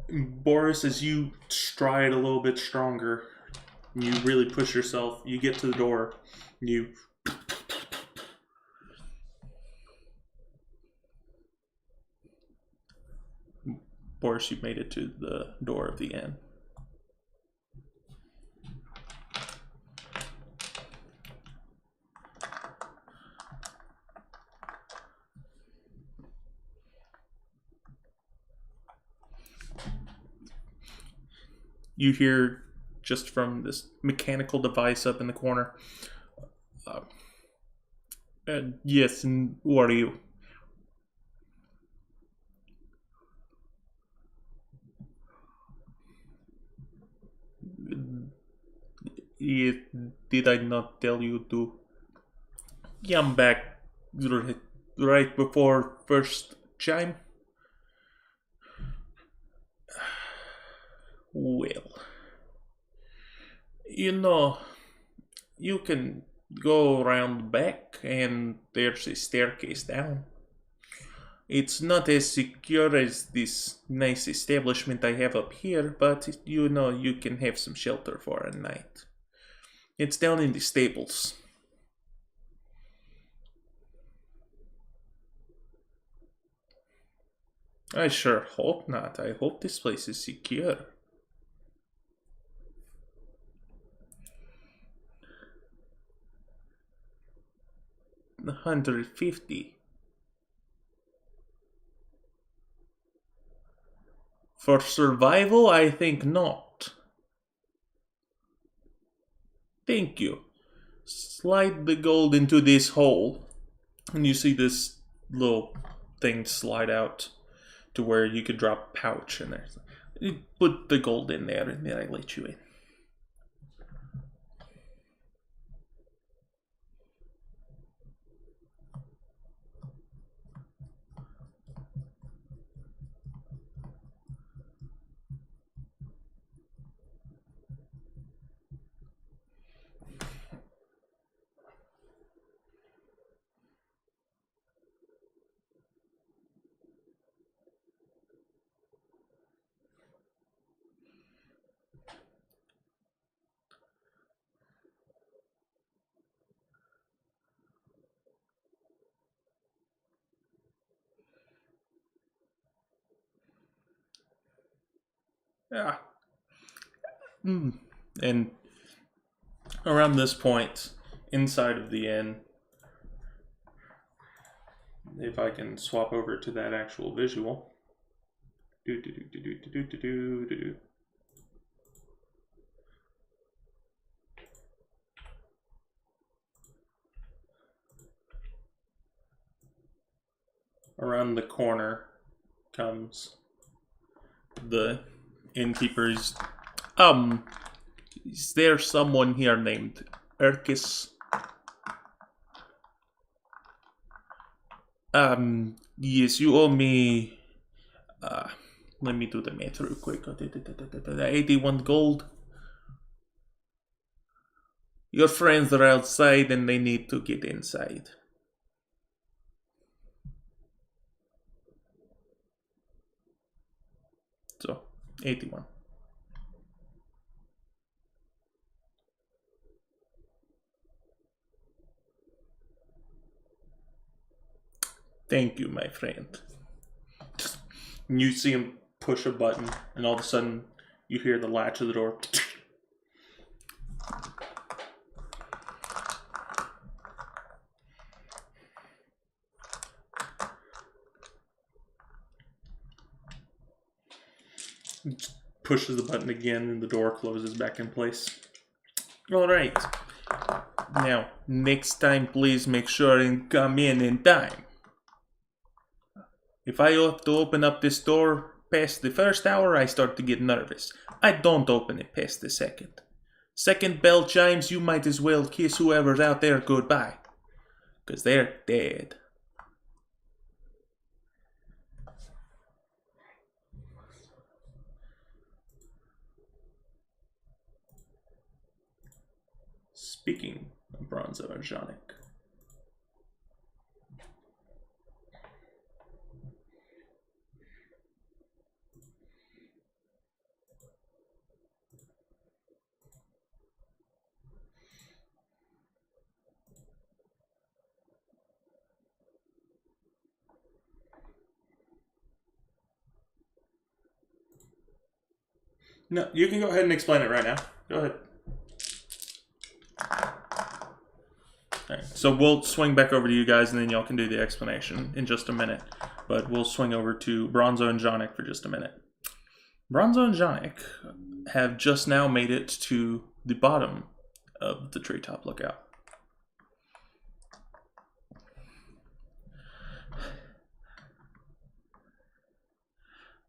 Boris, as you stride a little bit stronger, you really push yourself, you get to the door, you... Boris, you've made it to the door of the inn. You hear, just from this mechanical device up in the corner, yes, and who are you? Yes, did I not tell you to come back right before first chime? Well, you know, you can go around back and there's a staircase down. It's not as secure as this nice establishment I have up here, but you know you can have some shelter for a night. It's down in the stables. I sure hope not. I hope this place is secure. 150. For survival, I think not. Thank you. Slide the gold into this hole, and you see this little thing slide out to where you could drop a pouch in there. You put the gold in there, and then I let you in. Yeah. And around this point, inside of the inn, if I can swap over to that actual visual. Do do do do do do do do do do. Around the corner comes the innkeeper's. Is there someone here named Erkis? Yes, you owe me. Let me do the math real quick. 81 gold. Your friends are outside and they need to get inside. So, 81. Thank you, my friend. You see him push a button, and all of a sudden, you hear the latch of the door. Pushes the button again, and the door closes back in place. All right. Now, next time, please make sure and come in time. If I have to open up this door past the first hour, I start to get nervous. I don't open it past the second. Second bell chimes, you might as well kiss whoever's out there goodbye. 'Cause they're dead. Speaking of Bronzo and Janik. No, you can go ahead and explain it right now. Go ahead. Alright, so we'll swing back over to you guys, and then y'all can do the explanation in just a minute. But we'll swing over to Bronzo and Janik for just a minute. Bronzo and Janik have just now made it to the bottom of the treetop lookout.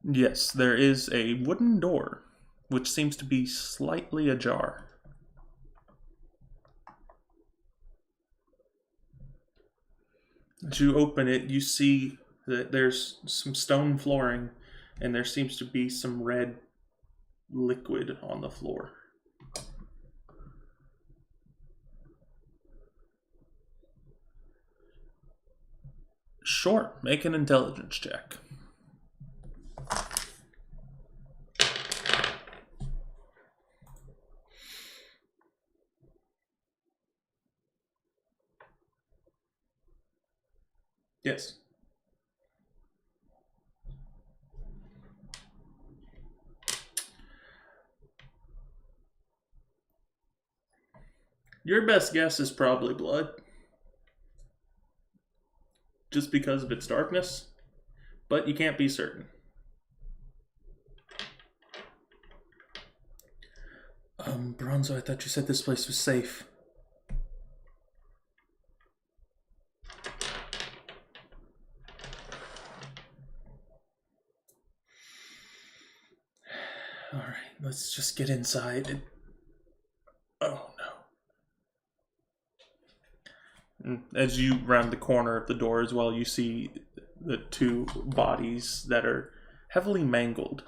Yes, there is a wooden door, which seems to be slightly ajar. As you open it, you see that there's some stone flooring, and there seems to be some red liquid on the floor. Sure, make an intelligence check. Yes. Your best guess is probably blood. Just because of its darkness. But you can't be certain. Bronzo, I thought you said this place was safe. Alright, let's just get inside. Oh no. As you round the corner of the door as well, you see the two bodies that are heavily mangled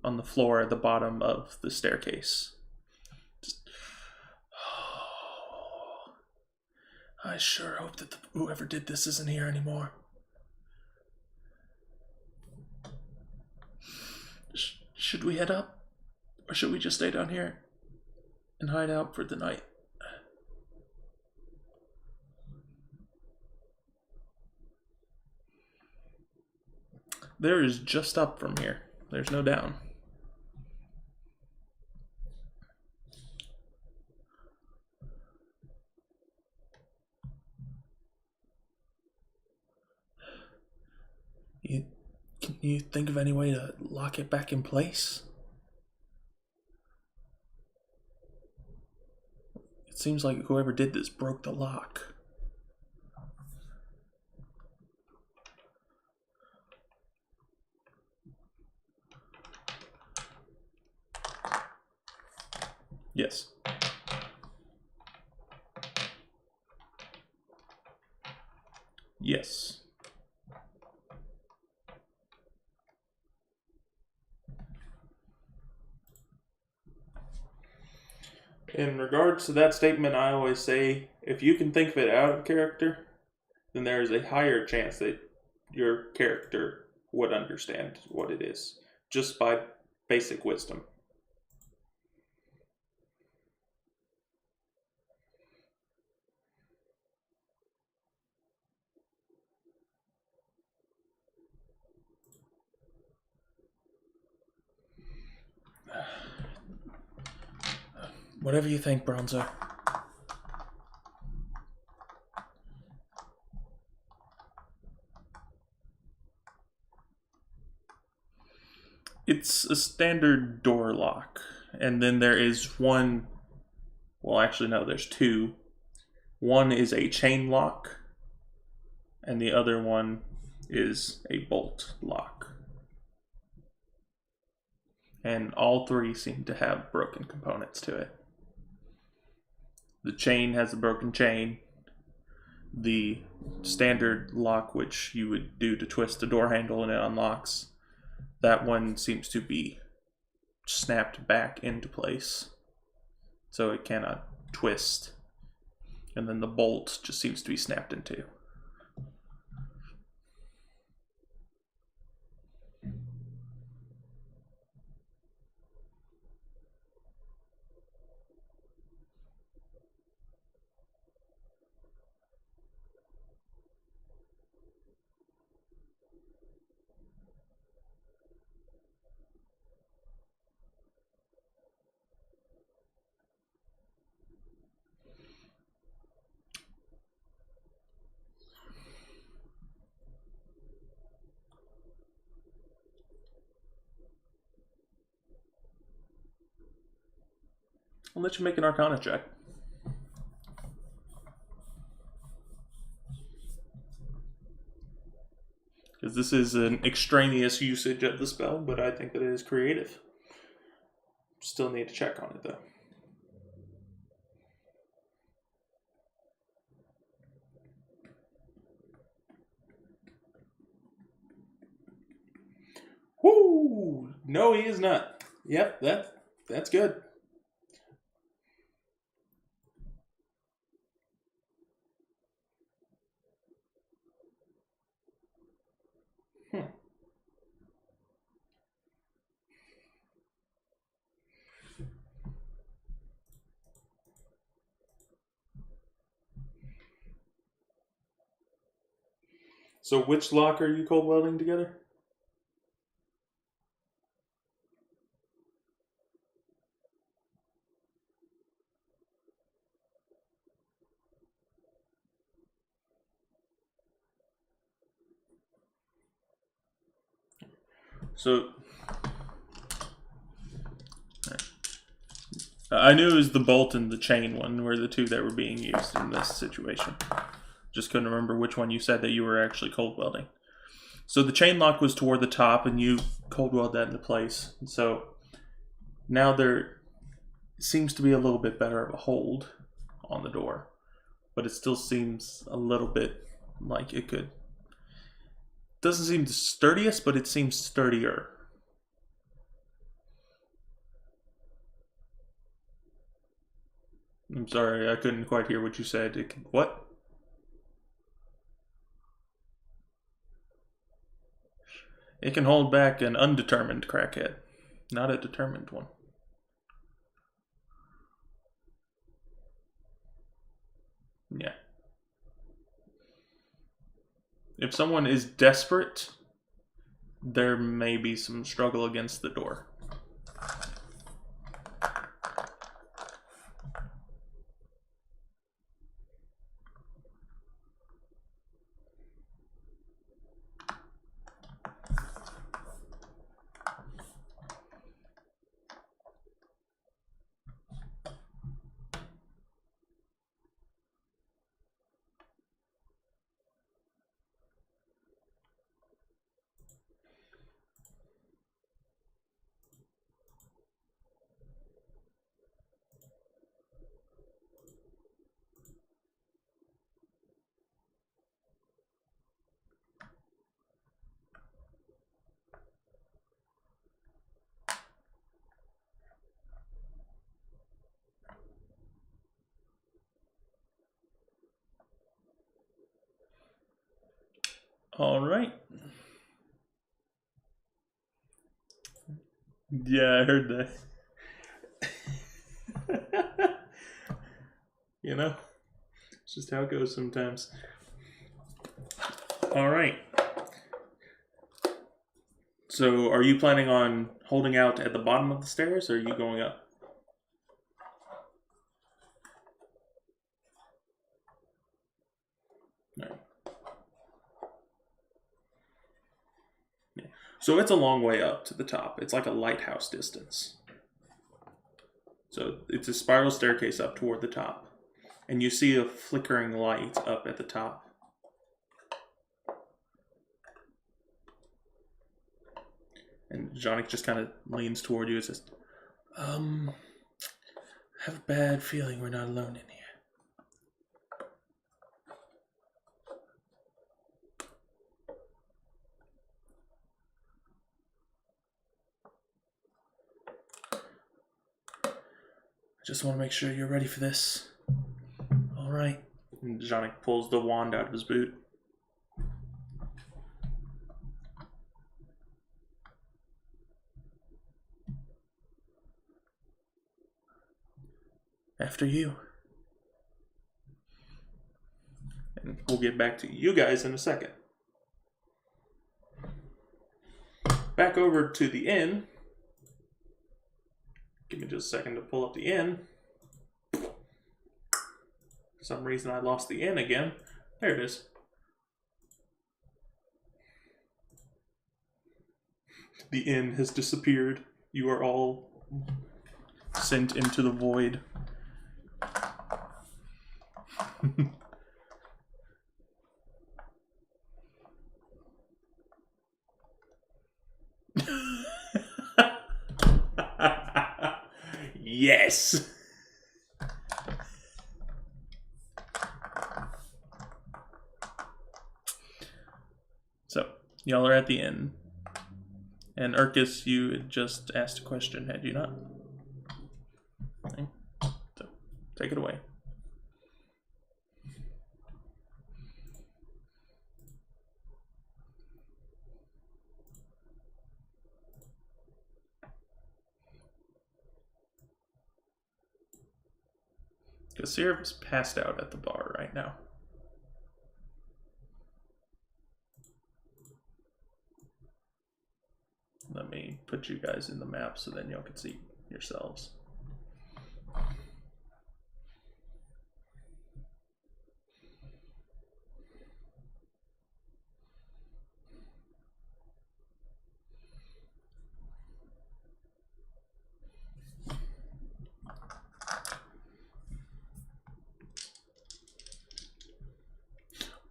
on the floor at the bottom of the staircase. I sure hope that whoever did this isn't here anymore. Should we head up? Or should we just stay down here and hide out for the night? There is just up from here. There's no down. Can you think of any way to lock it back in place? It seems like whoever did this broke the lock. Yes. Yes. In regards to that statement, I always say if you can think of it out of character, then there is a higher chance that your character would understand what it is just by basic wisdom. Whatever you think, Bronzo. It's a standard door lock. And then there is one. Well, actually, no, there's two. One is a chain lock, and the other one is a bolt lock. And all three seem to have broken components to it. The chain has a broken chain. The standard lock, which you would do to twist the door handle and it unlocks, that one seems to be snapped back into place, so it cannot twist. And then the bolt just seems to be snapped into. I'll let you make an Arcana check. Because this is an extraneous usage of the spell, but I think that it is creative. Still need to check on it, though. Woo! No, he is not. Yep, that's good. So which lock are you cold welding together? So I knew it was the bolt and the chain one were the two that were being used in this situation. Just couldn't remember which one you said that you were actually cold welding. So the chain lock was toward the top, and you cold weld that into place. And so now there seems to be a little bit better of a hold on the door, but it still seems a little bit like it could. Doesn't seem the sturdiest, but it seems sturdier. I'm sorry, I couldn't quite hear what you said. What? It can hold back an undetermined crackhead, not a determined one. Yeah. If someone is desperate, there may be some struggle against the door. All right. Yeah, I heard that. You know, it's just how it goes sometimes. All right. So, are you planning on holding out at the bottom of the stairs, or are you going up? No. Yeah. So it's a long way up to the top. It's like a lighthouse distance. So it's a spiral staircase up toward the top. And you see a flickering light up at the top. And Jonik just kind of leans toward you and says, I have a bad feeling we're not alone in here. I just want to make sure you're ready for this. All right. And Jonik pulls the wand out of his boot. After you. And we'll get back to you guys in a second. Back over to the inn. Give me just a second to pull up the inn. For some reason I lost the inn again. There it is. The inn has disappeared. You are all sent into the void. Yes! So, y'all are at the inn. And Urkus, you had just asked a question, had you not? Okay. So, take it away. Kasir is passed out at the bar right now. Let me put you guys in the map so then y'all can see yourselves.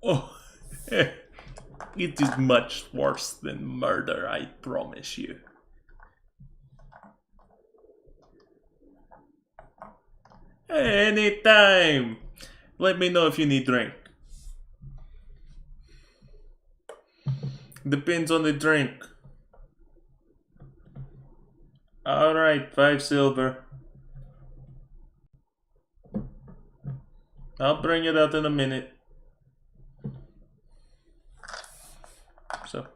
Oh, it is much worse than murder, I promise you. Anytime. Let me know if you need drink. Depends on the drink. Alright, 5 silver. I'll bring it out in a minute. So.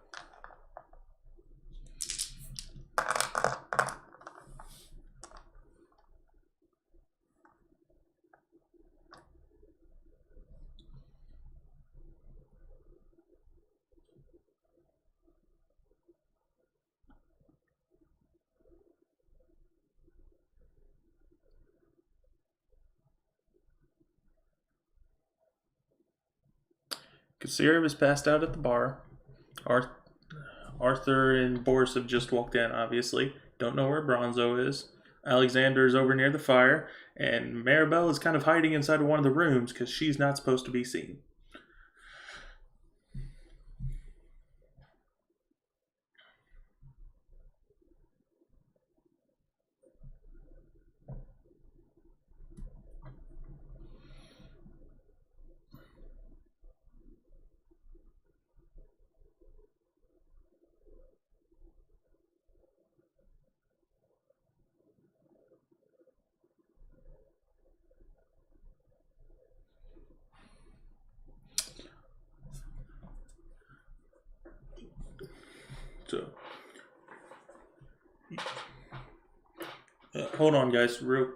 Kasir is passed out at the bar. Arthur and Boris have just walked in, obviously. Don't know where Bronzo is. Alexander is over near the fire. And Maribel is kind of hiding inside of one of the rooms because she's not supposed to be seen. So, hold on, guys. Real.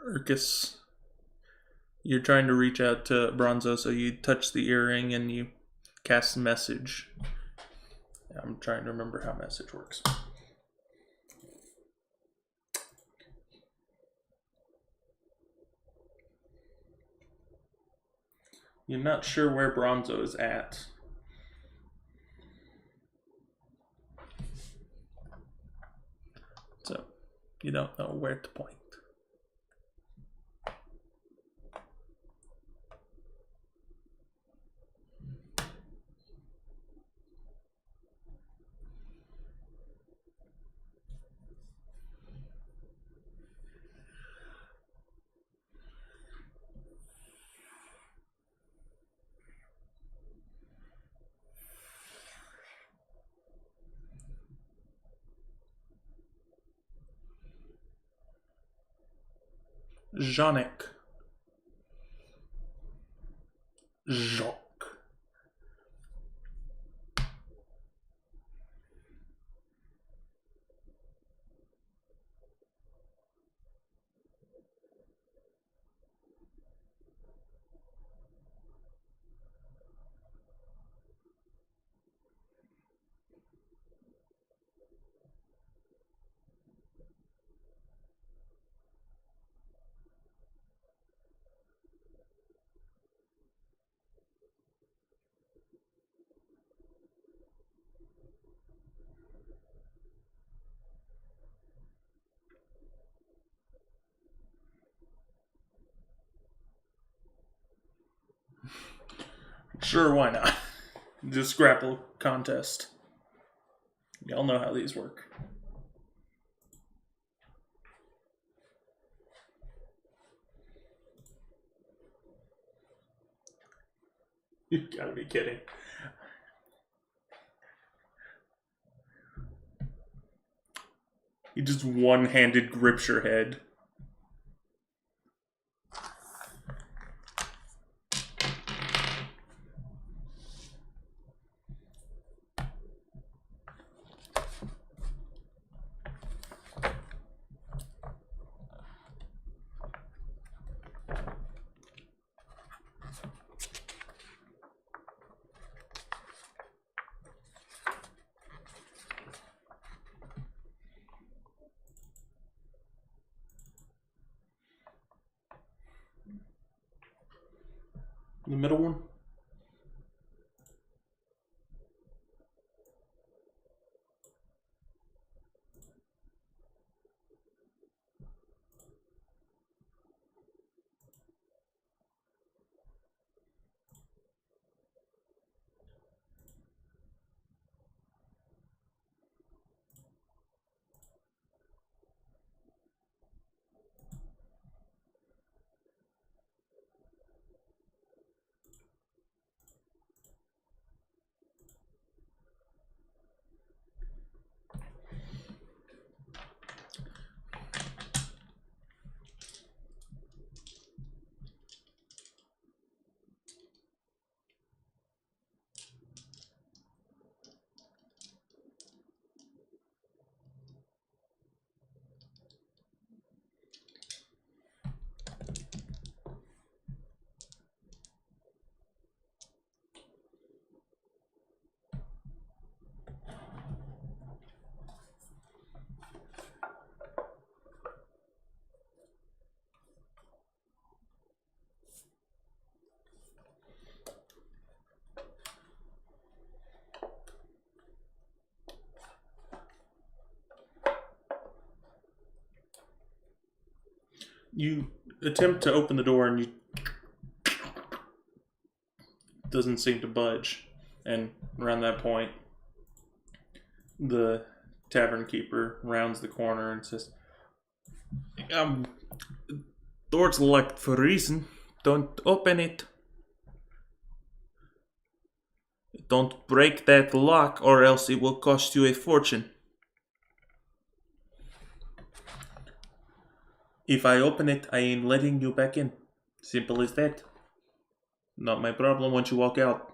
Urkus, you're trying to reach out to Bronzo, so you touch the earring and you cast a message. I'm trying to remember how message works. You're not sure where Bronzo is at. So, you don't know where to point. Janek. Jacques. Sure, why not? Just grapple contest. Y'all know how these work. You gotta be kidding. He just one-handed grips your head. The middle one? You attempt to open the door and you doesn't seem to budge. And around that point, the tavern keeper rounds the corner and says, Um, door's locked for a reason. Don't open it. Don't break that lock, or else it will cost you a fortune. If I open it, I ain't letting you back in. Simple as that. Not my problem once you walk out.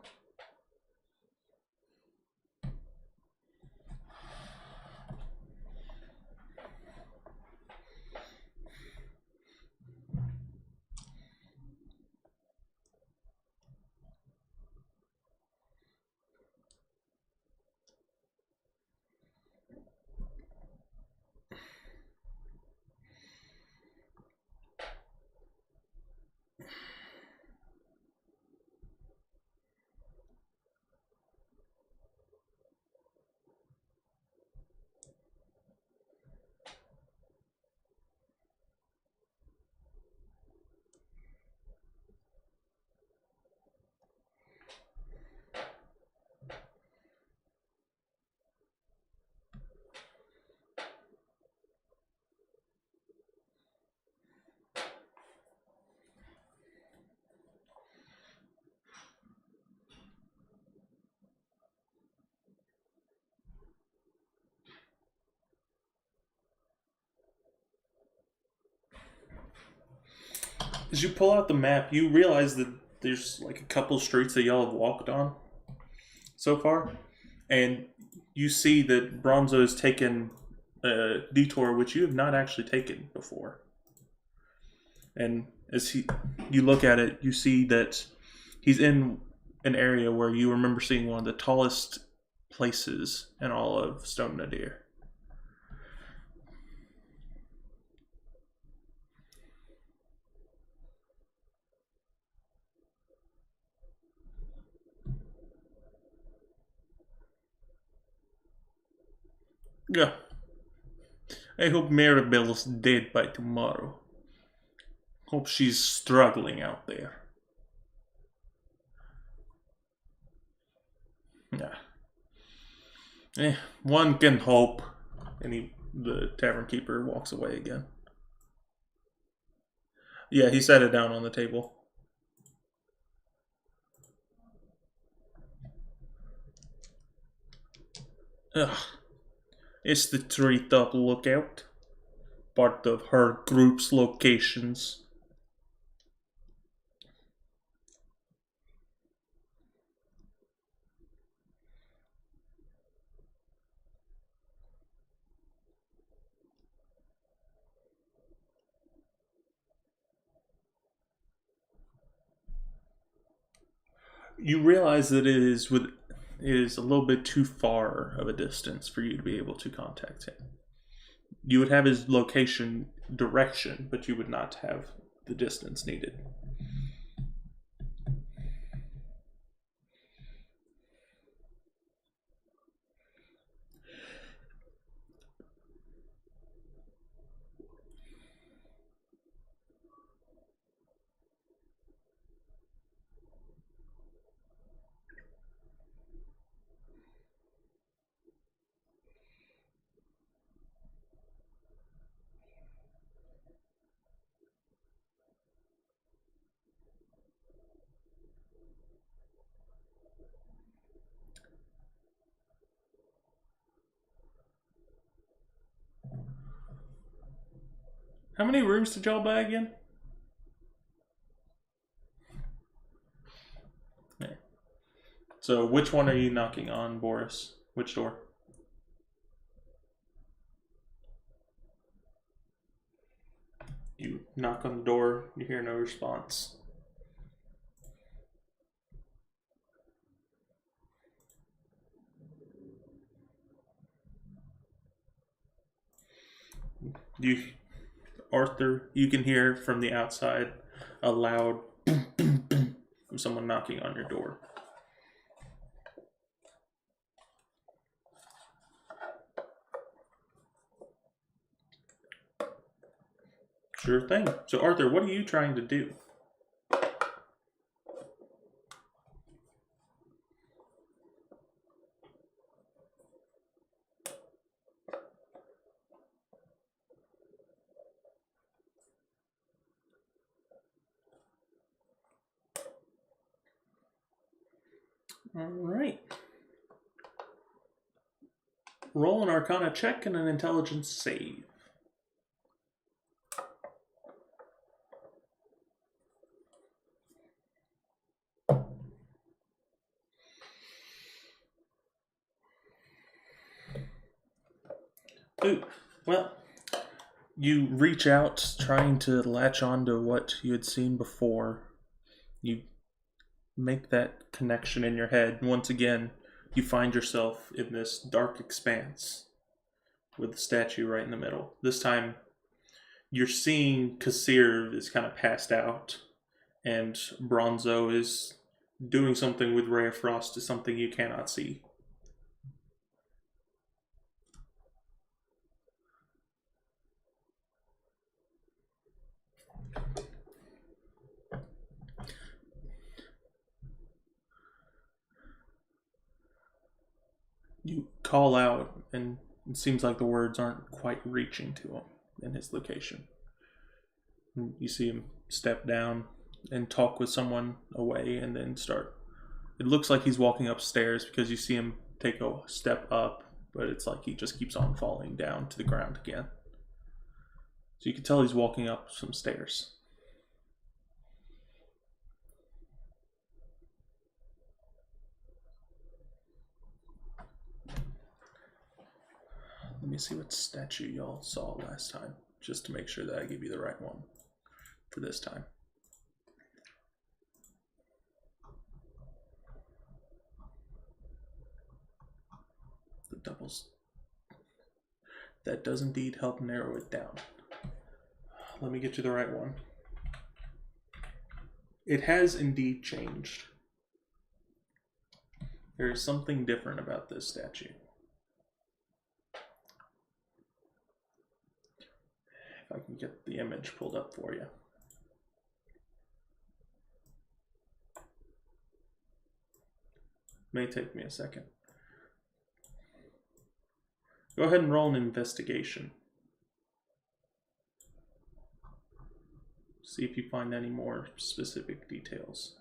As you pull out the map, you realize that there's like a couple streets that y'all have walked on so far, and you see that Bronzo has taken a detour which you have not actually taken before. And you look at it, you see that he's in an area where you remember seeing one of the tallest places in all of Stone Nadir. Yeah. I hope Maribel's dead by tomorrow. Hope she's struggling out there. Yeah. One can hope. And the tavern keeper walks away again. Yeah, he set it down on the table. Ugh. It's the treetop lookout. Part of her group's locations. You realize that it is a little bit too far of a distance for you to be able to contact him. You would have his location direction, but you would not have the distance needed. How many rooms did y'all buy again? Yeah. So, which one are you knocking on, Boris? Which door? You knock on the door, you hear no response. You, Arthur, you can hear from the outside a loud boom, boom, boom from someone knocking on your door. Sure thing. So, Arthur, what are you trying to do? Alright. Roll an Arcana check and an Intelligence save. Ooh, well, you reach out trying to latch onto what you had seen before. You make that connection in your head. Once again, you find yourself in this dark expanse with the statue right in the middle. This time, you're seeing Kassir is kind of passed out, and Bronzo is doing something with Ray of Frost to something you cannot see. You call out, and it seems like the words aren't quite reaching to him in his location. You see him step down and talk with someone away, and then start. It looks like he's walking upstairs because you see him take a step up, but it's like he just keeps on falling down to the ground again. So you can tell he's walking up some stairs. Let me see what statue y'all saw last time, just to make sure that I give you the right one for this time. The doubles. That does indeed help narrow it down. Let me get you the right one. It has indeed changed. There is something different about this statue. If I can get the image pulled up for you. May take me a second. Go ahead and roll an investigation. See if you find any more specific details.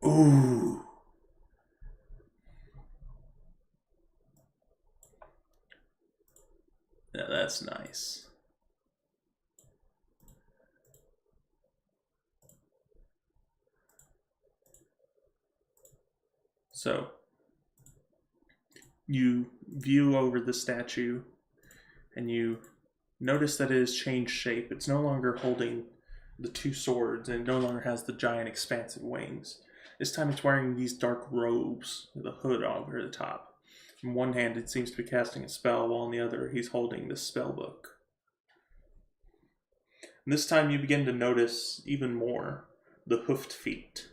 Ooh. Yeah, that's nice. So, you view over the statue and you notice that it has changed shape. It's no longer holding the two swords and it no longer has the giant expansive wings. This time it's wearing these dark robes with a hood over the top. In one hand it seems to be casting a spell, while in the other he's holding this spell book. And this time you begin to notice even more the hoofed feet.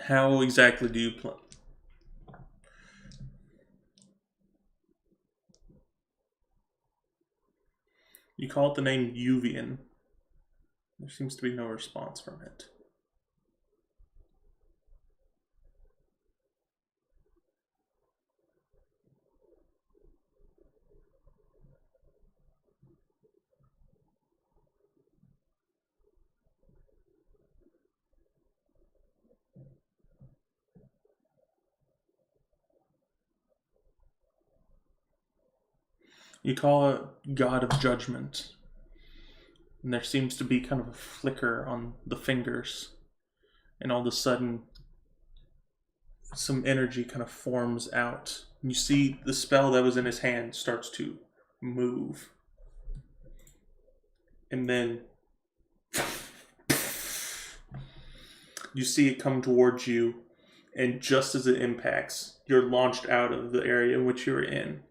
How exactly do you play? You call it the name Uvian. There seems to be no response from it. You call it God of Judgment. And there seems to be kind of a flicker on the fingers. And all of a sudden, some energy kind of forms out. You see the spell that was in his hand starts to move. And then you see it come towards you. And just as it impacts, you're launched out of the area in which you're in.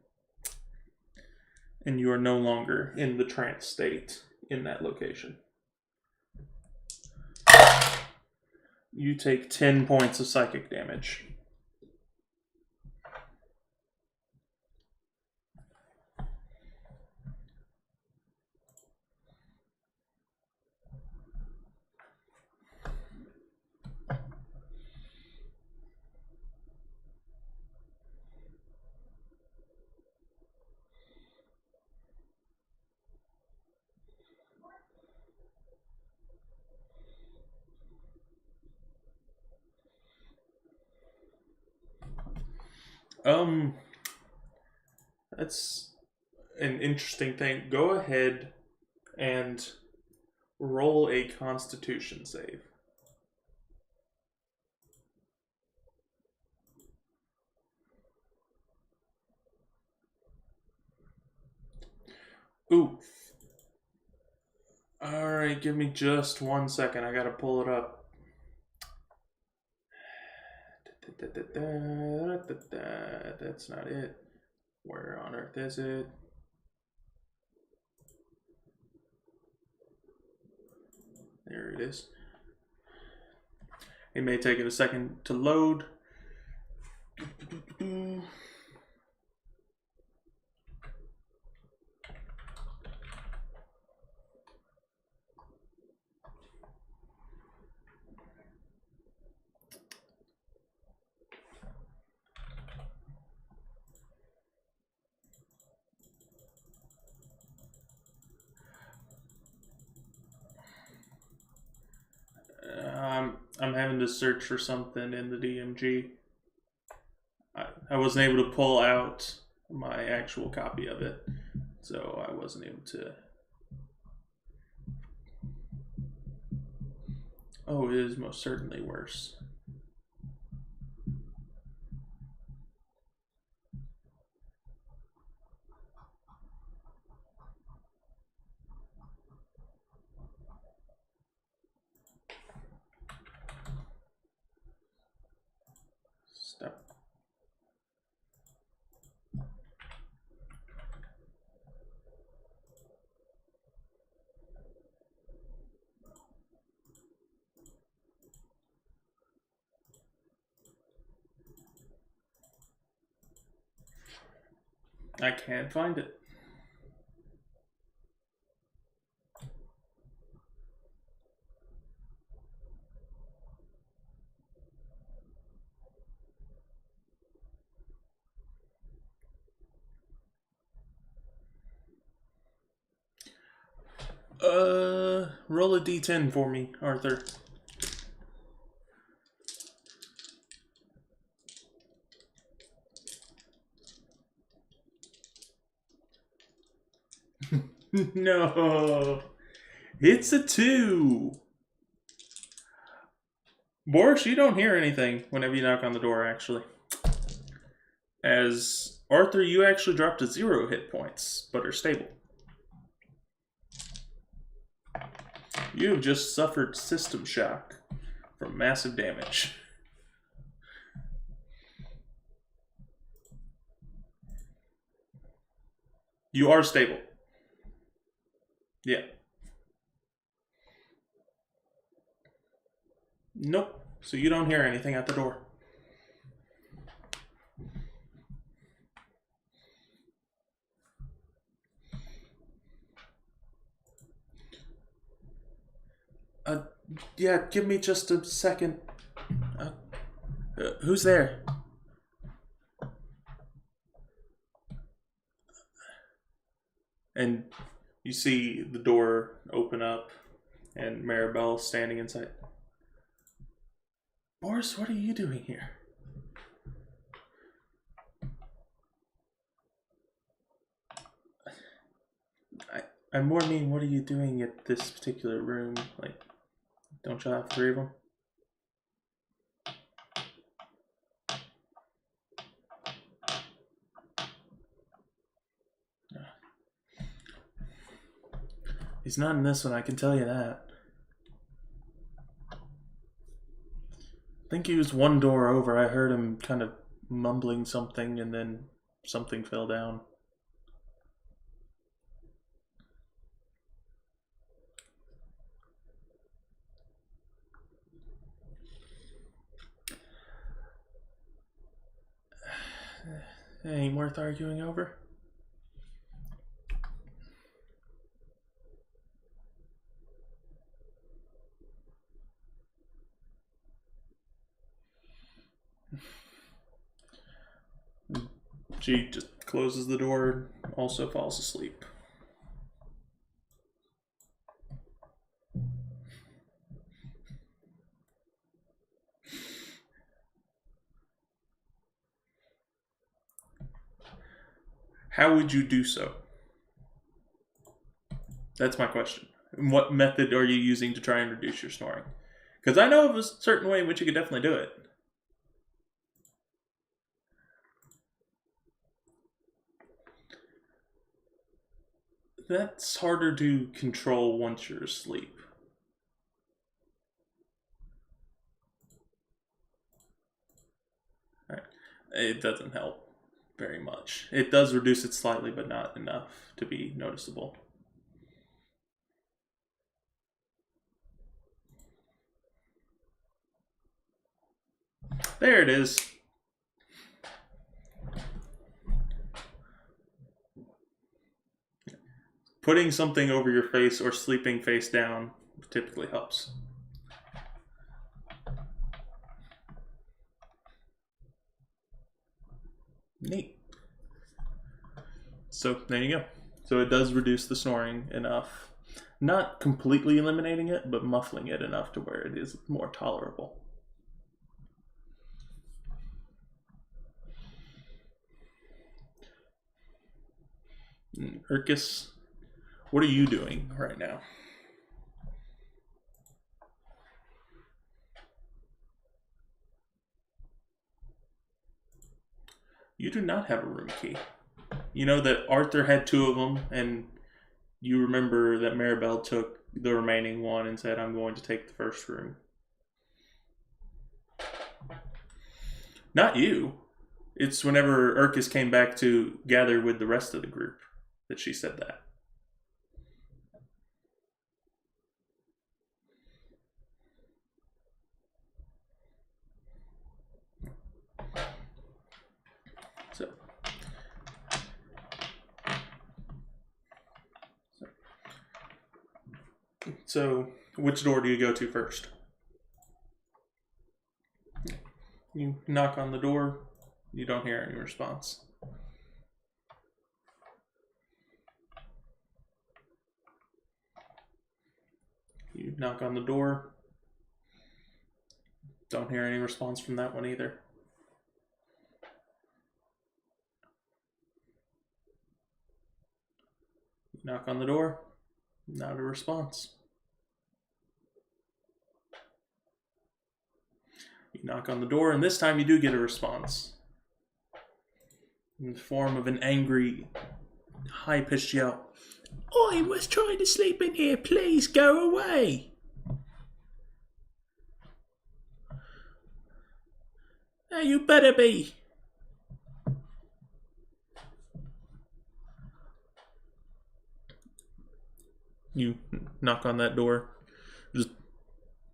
And you are no longer in the trance state in that location. You take 10 points of psychic damage. Um, that's an interesting thing. Go ahead and roll a Constitution save. Ooh. Alright, give me just 1 second. I gotta pull it up. That's not it. Where on earth is it? There it is. It may take it a second to load. I'm having to search for something in the DMG. I wasn't able to pull out my actual copy of it, so I wasn't able to. Oh, it is most certainly worse. Stop. I can't find it. Roll a d10 for me, Arthur. No. It's a 2. Boris, you don't hear anything whenever you knock on the door, actually. As Arthur, you actually dropped to 0 hit points, but are stable. You have just suffered system shock from massive damage. You are stable. Yeah. Nope. So you don't hear anything at the door. Yeah, give me just a second. Who's there? And you see the door open up and Maribel standing inside. Boris, what are you doing here? I more mean, what are you doing at this particular room? Like, don't you have 3 of them? He's not in this one, I can tell you that. I think he was 1 door over. I heard him kind of mumbling something and then something fell down. It ain't worth arguing over. She just closes the door, also falls asleep. How would you do so? That's my question. And what method are you using to try and reduce your snoring? Because I know of a certain way in which you could definitely do it. That's harder to control once you're asleep. Right. It doesn't help very much. It does reduce it slightly, but not enough to be noticeable. There it is. Putting something over your face or sleeping face down typically helps. Neat. So there you go. So it does reduce the snoring enough. Not completely eliminating it, but muffling it enough to where it is more tolerable. Urkus, what are you doing right now? You do not have a room key. You know that Arthur had 2 of them, and you remember that Maribel took the remaining one and said, I'm going to take the first room. Not you. It's whenever Urkus came back to gather with the rest of the group that she said that. So, which door do you go to first? You knock on the door. You don't hear any response. You knock on the door. Don't hear any response from that one either. You knock on the door. Not a response. You knock on the door, and this time you do get a response. In the form of an angry, high-pitched yell. I was trying to sleep in here. Please go away. Now you better be. You knock on that door. Just,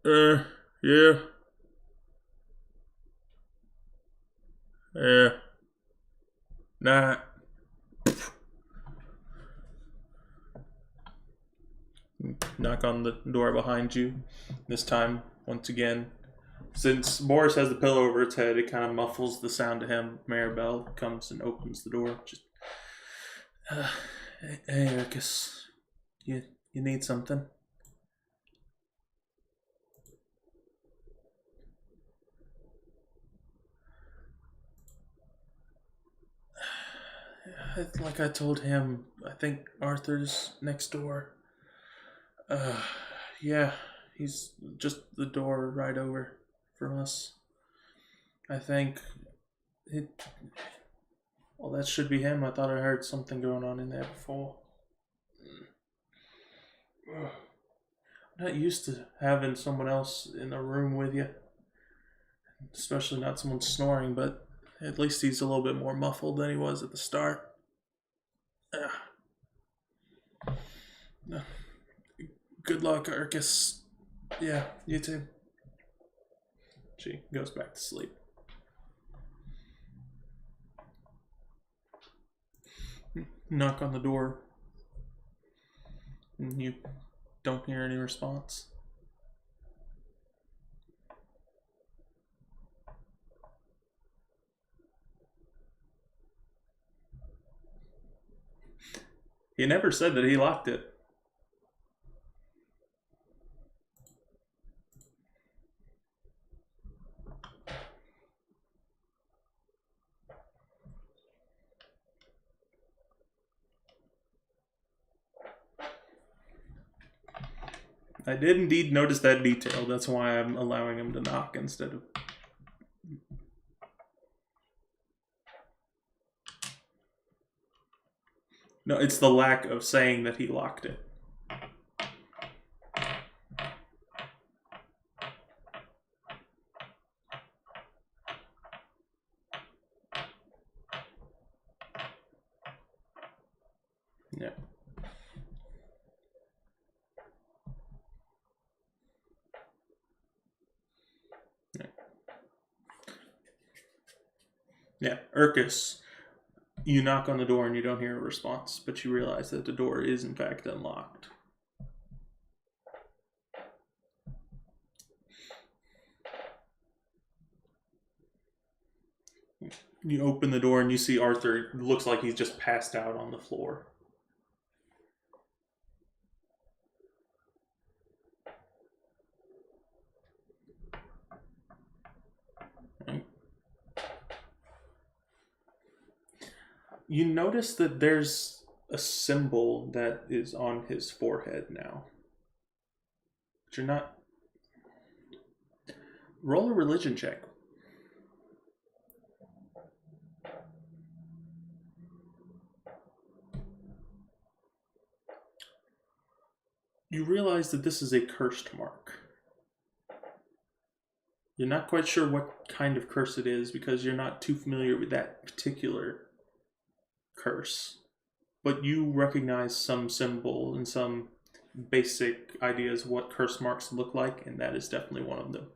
yeah. Yeah. Nah. Knock on the door behind you. This time, once again, since Boris has the pillow over its head, it kind of muffles the sound to him. Maribel comes and opens the door. Just, hey, Urkus, you need something? Like I told him, I think Arthur's next door. Yeah, he's just the door right over from us. I think it. Well, that should be him. I thought I heard something going on in there before. I'm not used to having someone else in a room with you, especially not someone snoring, but at least he's a little bit more muffled than he was at the start. Good luck, Urkus. Yeah, you too. She goes back to sleep. Knock on the door, and you don't hear any response. He never said that he locked it. I did indeed notice that detail. That's why I'm allowing him to knock instead of... No, it's the lack of saying that he locked it. Yeah. Yeah, Urkus, you knock on the door and you don't hear a response, but you realize that the door is in fact unlocked. You open the door and you see Arthur. Looks like he's just passed out on the floor. Right. You notice that there's a symbol that is on his forehead now. But you're not... Roll a religion check. You realize that this is a cursed mark. You're not quite sure what kind of curse it is because you're not too familiar with that particular curse. But you recognize some symbol and some basic ideas of what curse marks look like, and that is definitely one of them.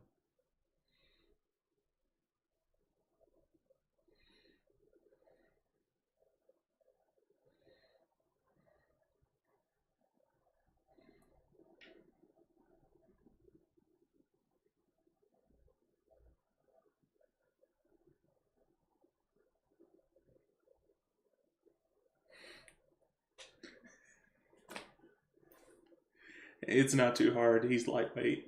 It's not too hard. He's lightweight.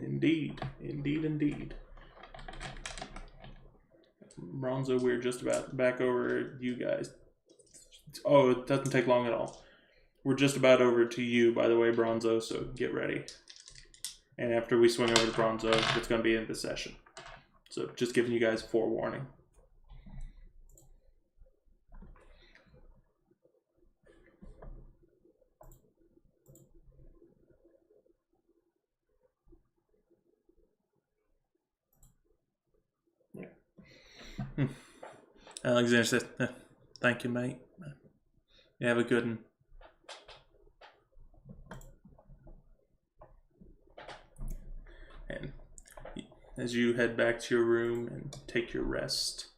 Indeed. Indeed, indeed. Bronzo, we're just about back over you guys. Oh, it doesn't take long at all. We're just about over to you, by the way, Bronzo, so get ready. And after we swing over to Bronzo, it's going to be in the session. So just giving you guys forewarning. Alexander says, thank you, mate. You have a good one. And as you head back to your room and take your rest,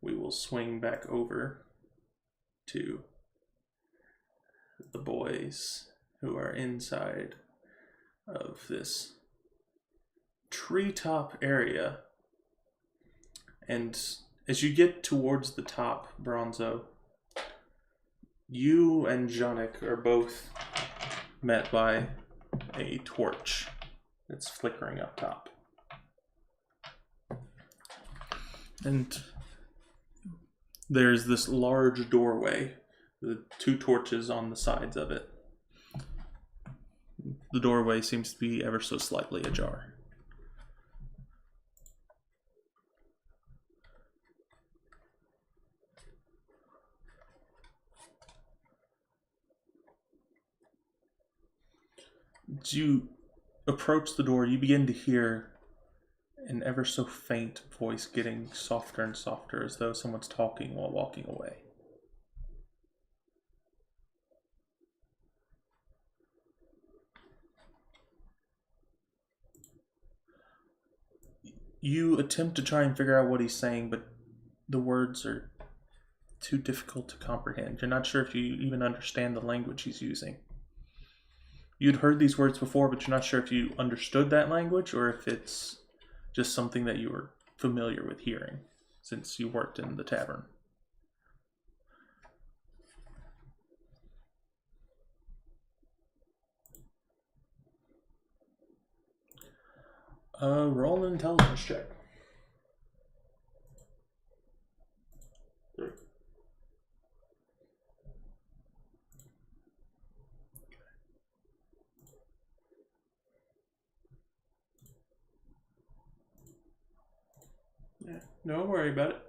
we will swing back over to the boys who are inside of this treetop area. And as you get towards the top, Bronzo, you and Jonik are both met by a torch that's flickering up top. And there's this large doorway with 2 torches on the sides of it. The doorway seems to be ever so slightly ajar. As you approach the door, you begin to hear an ever so faint voice getting softer and softer, as though someone's talking while walking away. You attempt to try and figure out what he's saying, but the words are too difficult to comprehend. You're not sure if you even understand the language he's using. you'd heard these words before, but you're not sure if you understood that language or if it's just something that you were familiar with hearing since you worked in the tavern. Roll an intelligence check. 3. Yeah, don't worry about it.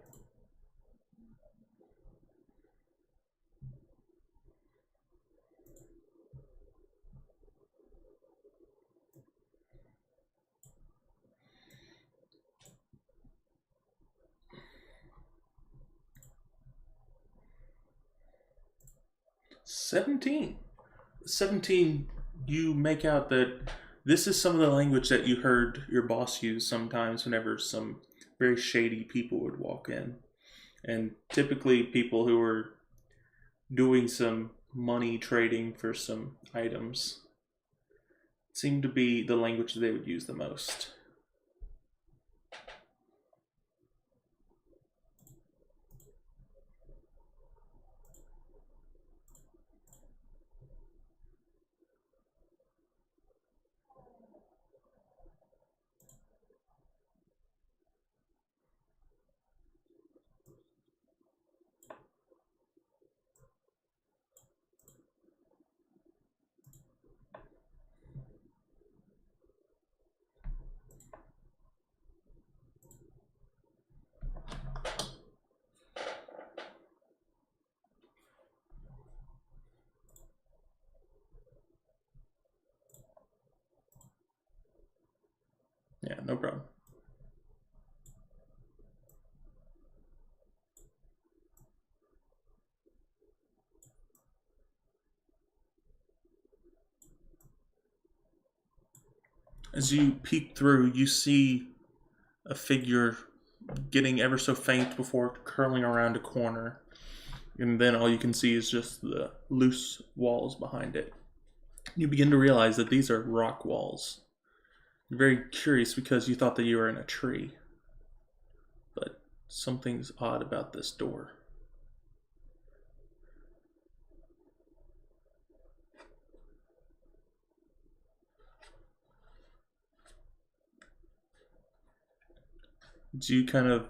$17. 17, you make out that this is some of the language that you heard your boss use sometimes whenever some very shady people would walk in. And typically people who were doing some money trading for some items seem to be the language they would use the most. Yeah, no problem. As you peek through, you see a figure getting ever so faint before curling around a corner. And then all you can see is just the loose walls behind it. You begin to realize that these are rock walls. You're very curious because you thought that you were in a tree. But something's odd about this door. As you kind of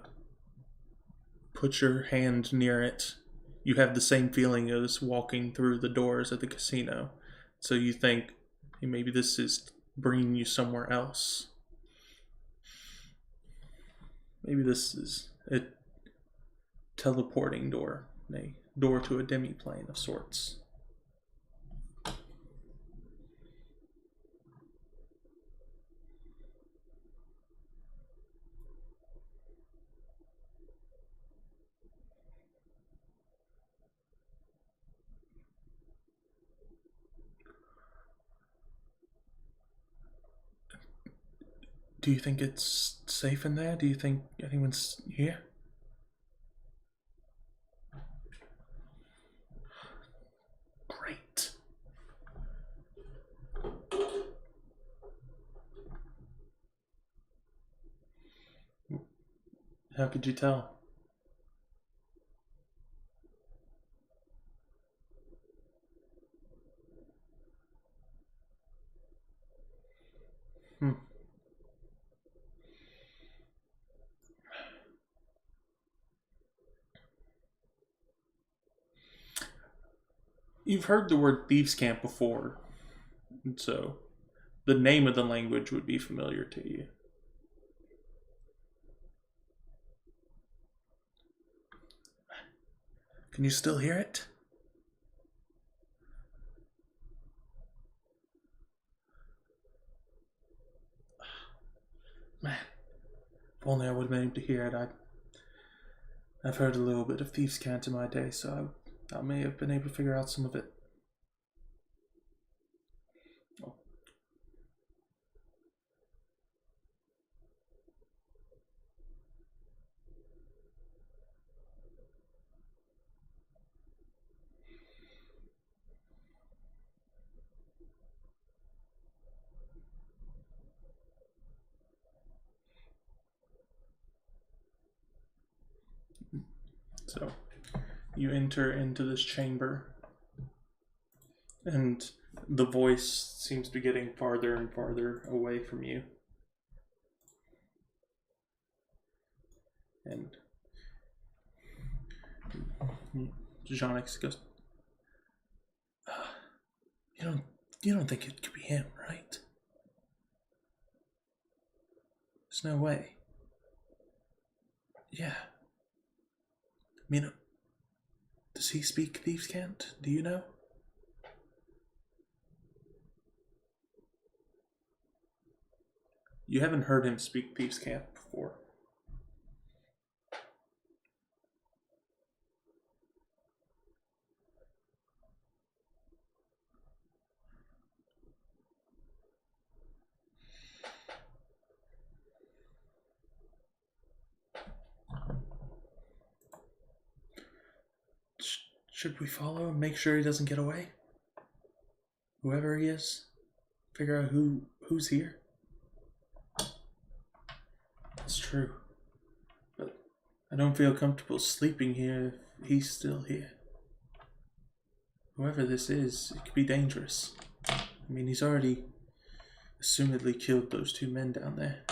put your hand near it, you have the same feeling as walking through the doors at the casino. So you think, hey, maybe this is bringing you somewhere else. Maybe this is a teleporting door, a door to a demi-plane of sorts. Do you think it's safe in there? Do you think anyone's here? Great. How could you tell? Hmm. You've heard the word thieves' camp before, and so the name of the language would be familiar to you. Can you still hear it? Man, if only I would have been able to hear it. I've heard a little bit of thieves' cant in my day, so I may have been able to figure out some of it. Oh. So you enter into this chamber, and the voice seems to be getting farther and farther away from you. And Jonix goes, you don't think it could be him, right? There's no way. Yeah. I mean, does he speak Thieves' Cant? Do you know? You haven't heard him speak Thieves' Cant before. Should we follow him, make sure he doesn't get away? Whoever he is, figure out who's here. That's true. But I don't feel comfortable sleeping here if he's still here. Whoever this is, it could be dangerous. I mean, he's already assumedly killed those 2 men down there.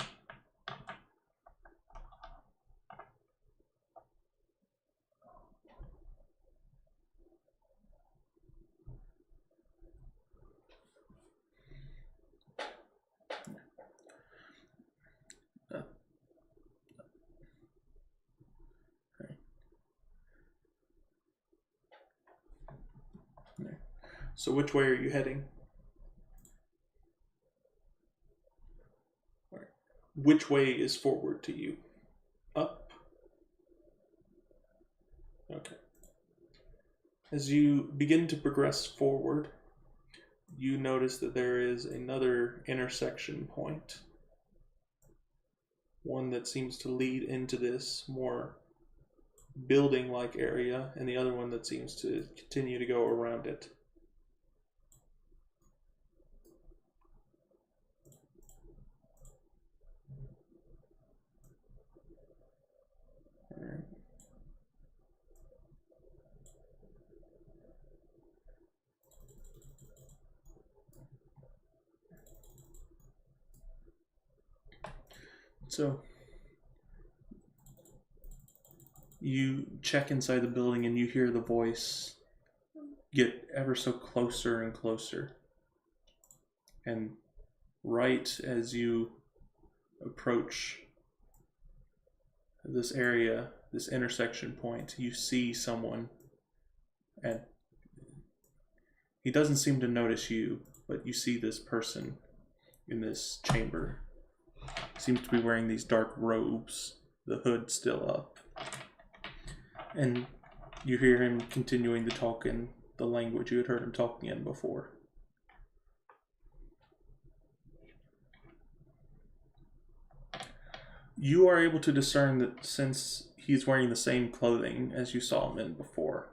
So which way are you heading? Which way is forward to you? Up? Okay. As you begin to progress forward, you notice that there is another intersection point. One that seems to lead into this more building-like area, and the other one that seems to continue to go around it. Alright. So you check inside the building and you hear the voice get ever so closer and closer. And right as you approach this area, this intersection point, you see someone, and he doesn't seem to notice you, but you see this person in this chamber. He seems to be wearing these dark robes, the hood still up. And you hear him continuing to talk in the language you had heard him talking in before. You are able to discern that since he's wearing the same clothing as you saw him in before.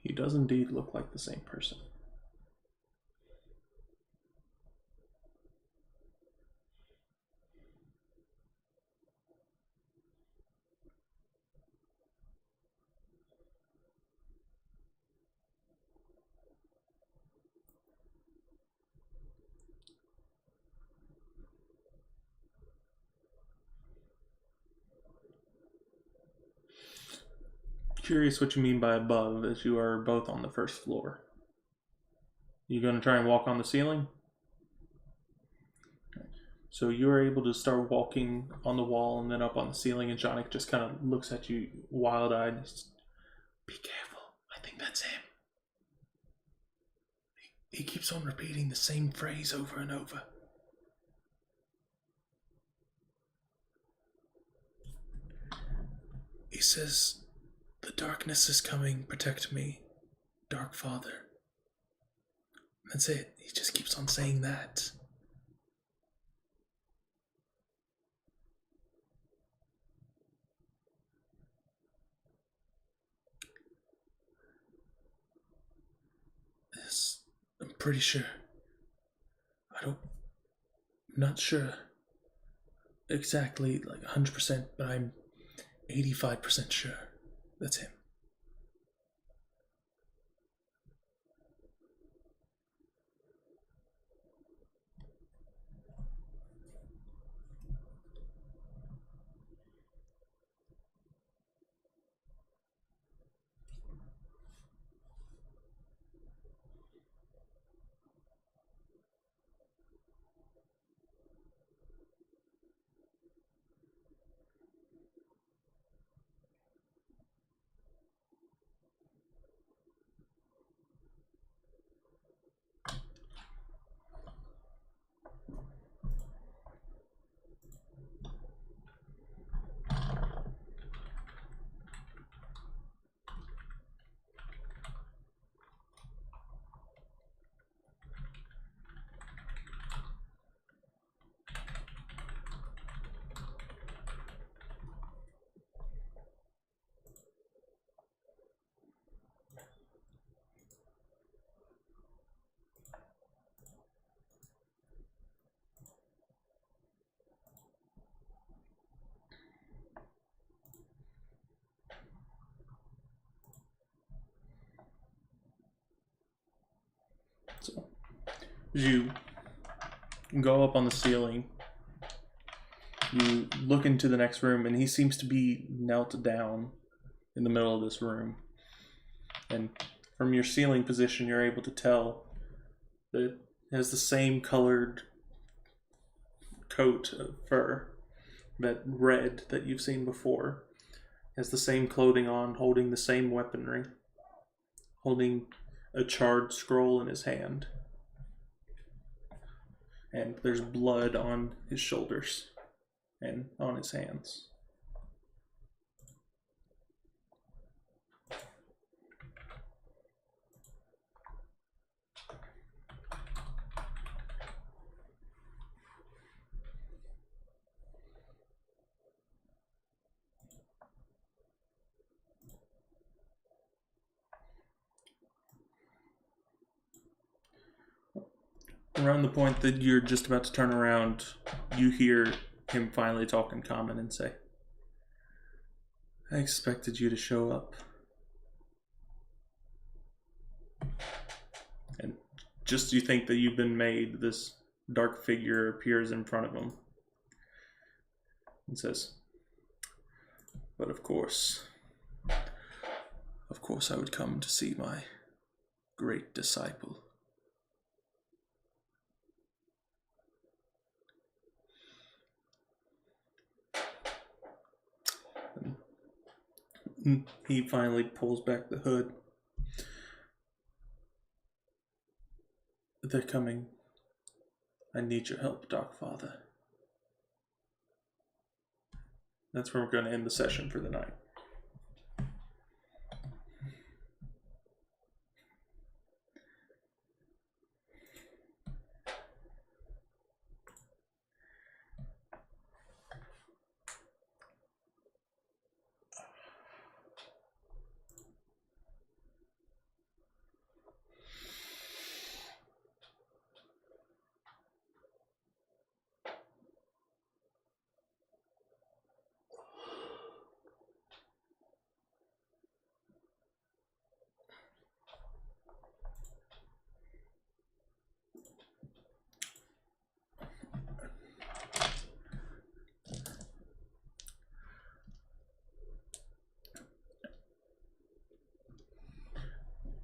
He does indeed look like the same person. Curious what you mean by above, as you are both on the first floor. You going to try and walk on the ceiling? So you're able to start walking on the wall and then up on the ceiling, and Jonik just kind of looks at you wild-eyed. Be careful. I think that's him. He keeps on repeating the same phrase over and over. He says, The darkness is coming, protect me, Dark Father. That's it. He just keeps on saying that. Yes, I'm pretty sure. I'm not sure exactly, like 100%, but I'm 85% sure that's him. So, as you go up on the ceiling, you look into the next room, and he seems to be knelt down in the middle of this room. And from your ceiling position, you're able to tell that it has the same colored coat of fur, that red that you've seen before. Has the same clothing on, holding the same weaponry, holding a charred scroll in his hand. And there's blood on his shoulders and on his hands. Around the point that you're just about to turn around, you hear him finally talk in common and say, I expected you to show up. And just you think that you've been made, this dark figure appears in front of him and says, but of course I would come to see my great disciple. And he finally pulls back the hood. They're coming. I need your help, Dark Father. That's where we're going to end the session for the night.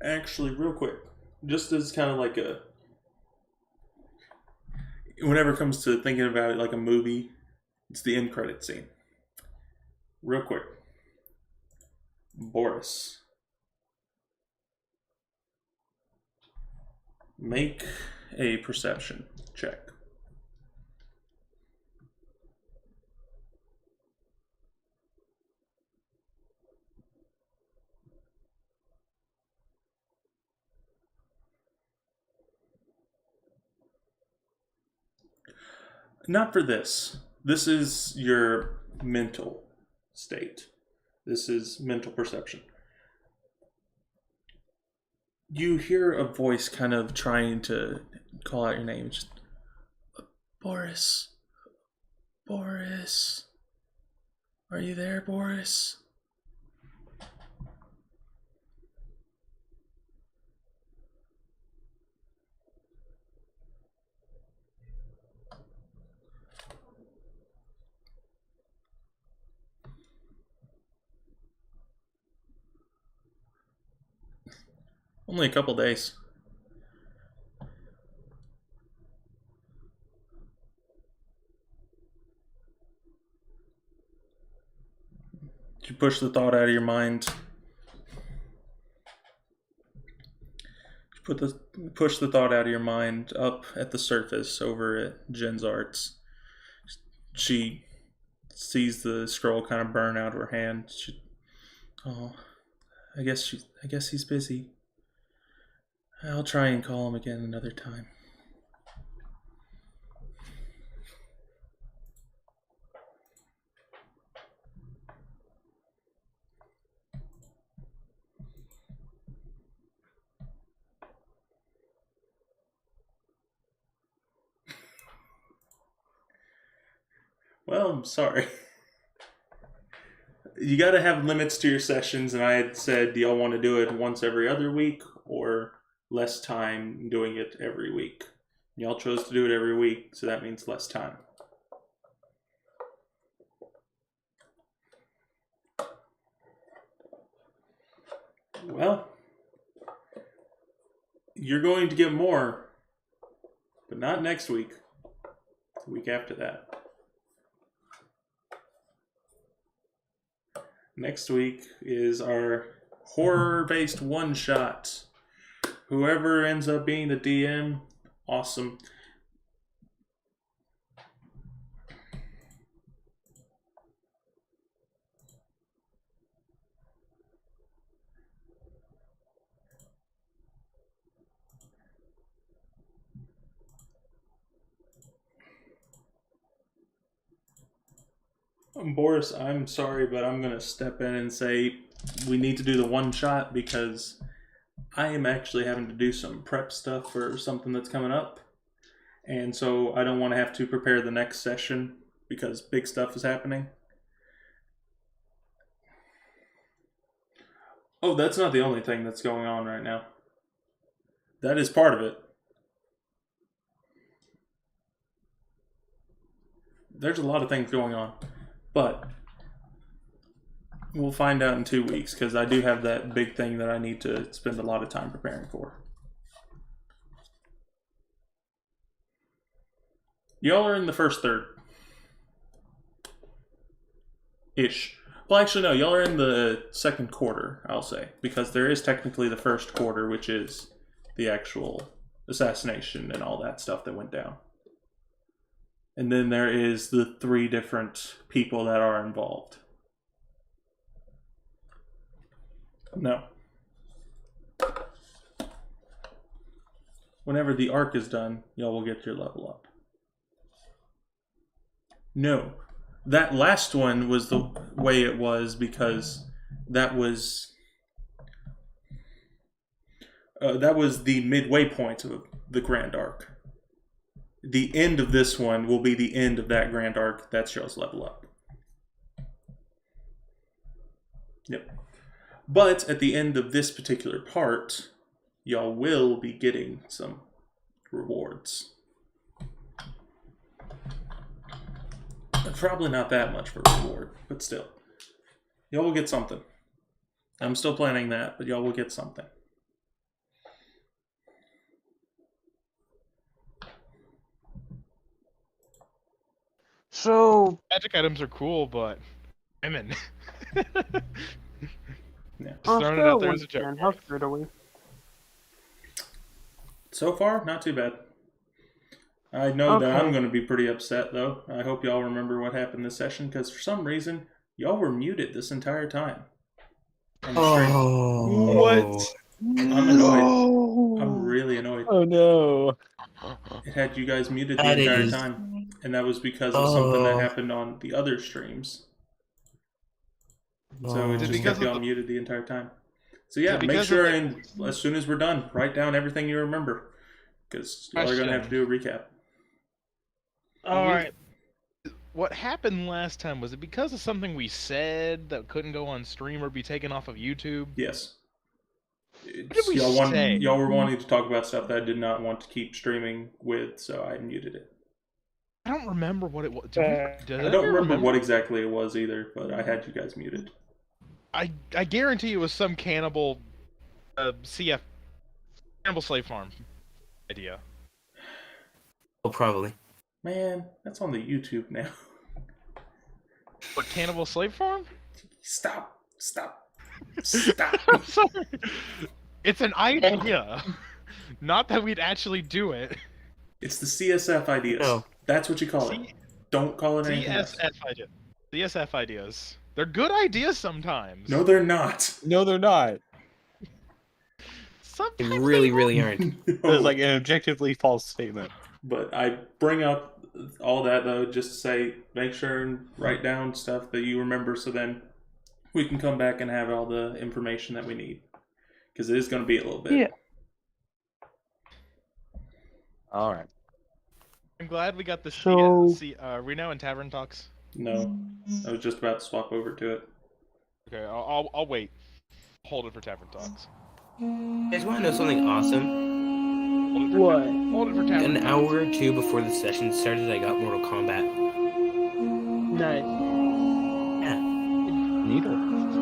Actually, real quick, just as kind of like a, whenever it comes to thinking about it like a movie, it's the end credit scene. Real quick, Boris, make a perception check. Not for this. This is your mental state. This is mental perception. You hear a voice kind of trying to call out your name. Just, Boris. Boris. Are you there, Boris? Only a couple days. You push the thought out of your mind. Push the thought out of your mind up at the surface over at Jen's Arts. She sees the scroll kind of burn out of her hand. I guess he's busy. I'll try and call him again another time. Well, I'm sorry. You got to have limits to your sessions, and I had said, do y'all want to do it once every other week or less time doing it every week? Y'all chose to do it every week, so that means less time. Well, you're going to get more, but not next week. The week after that. Next week is our horror-based one-shot. Whoever ends up being the DM, awesome. Boris, I'm sorry, but I'm going to step in and say we need to do the one shot because I am actually having to do some prep stuff for something that's coming up. And so I don't want to have to prepare the next session because big stuff is happening. Oh, that's not the only thing that's going on right now. That is part of it. There's a lot of things going on. But we'll find out in 2 weeks because I do have that big thing that I need to spend a lot of time preparing for. Y'all are in the first third. Ish. Well, actually, no. Y'all are in the second quarter, I'll say. Because there is technically the first quarter, which is the actual assassination and all that stuff that went down. And then there is the 3 different people that are involved. No. Whenever the arc is done, y'all will get your level up. No. That last one was the way it was because that was the midway point of the Grand Arc. The end of this one will be the end of that Grand Arc. That's y'all's level up. Yep. But at the end of this particular part, y'all will be getting some rewards. Probably not that much for a reward, but still. Y'all will get something. I'm still planning that, but y'all will get something. So magic items are cool, but women. Yeah. Just throwing it out there as a joke. How screwed are we? So far, not too bad. I know that I'm going to be pretty upset, though. I hope y'all remember what happened this session, because for some reason, y'all were muted this entire time. What? I'm annoyed. I'm really annoyed. Oh no. It had you guys muted the entire time. and that was because of something that Oh. happened on the other streams. So it Oh. just because kept you of on the- muted the entire time. So yeah, Is it make because sure of and as soon as we're done, write down everything you remember, because y'all are gonna have to do a recap. All right. What happened last time? Was it because of something we said that couldn't go on stream or be taken off of YouTube? Yes. did we say? Y'all were wanting to talk about stuff that I did not want to keep streaming with, so I muted it. I don't remember what it was. I don't remember what exactly it was either, but I had you guys muted. I guarantee it was some cannibal, cannibal slave farm idea. Oh, probably. Man, that's on the YouTube now. What, cannibal slave farm? Stop. Stop. I'm sorry. It's an idea. Not that we'd actually do it. It's the CSF ideas. No. That's what you call it. Don't call it anything else. CSF ideas. They're good ideas sometimes. No, they're not. No, they're not. They Sometimes really, they really aren't. It's No. like an objectively false statement. But I bring up all that though just to say, make sure and write down stuff that you remember, so then we can come back and have all the information that we need. Because it is going to be a little bit. Yeah. All right. I'm glad we got the So- are we now in Tavern Talks? No, I was just about to swap over to it. Okay, I'll wait. Hold it for Tavern Talks. You guys want to know something awesome? Hold it for What? Hold it for Tavern An Talks. hour or two before the session started, I got Mortal Kombat. Nice. Yeah. Needle.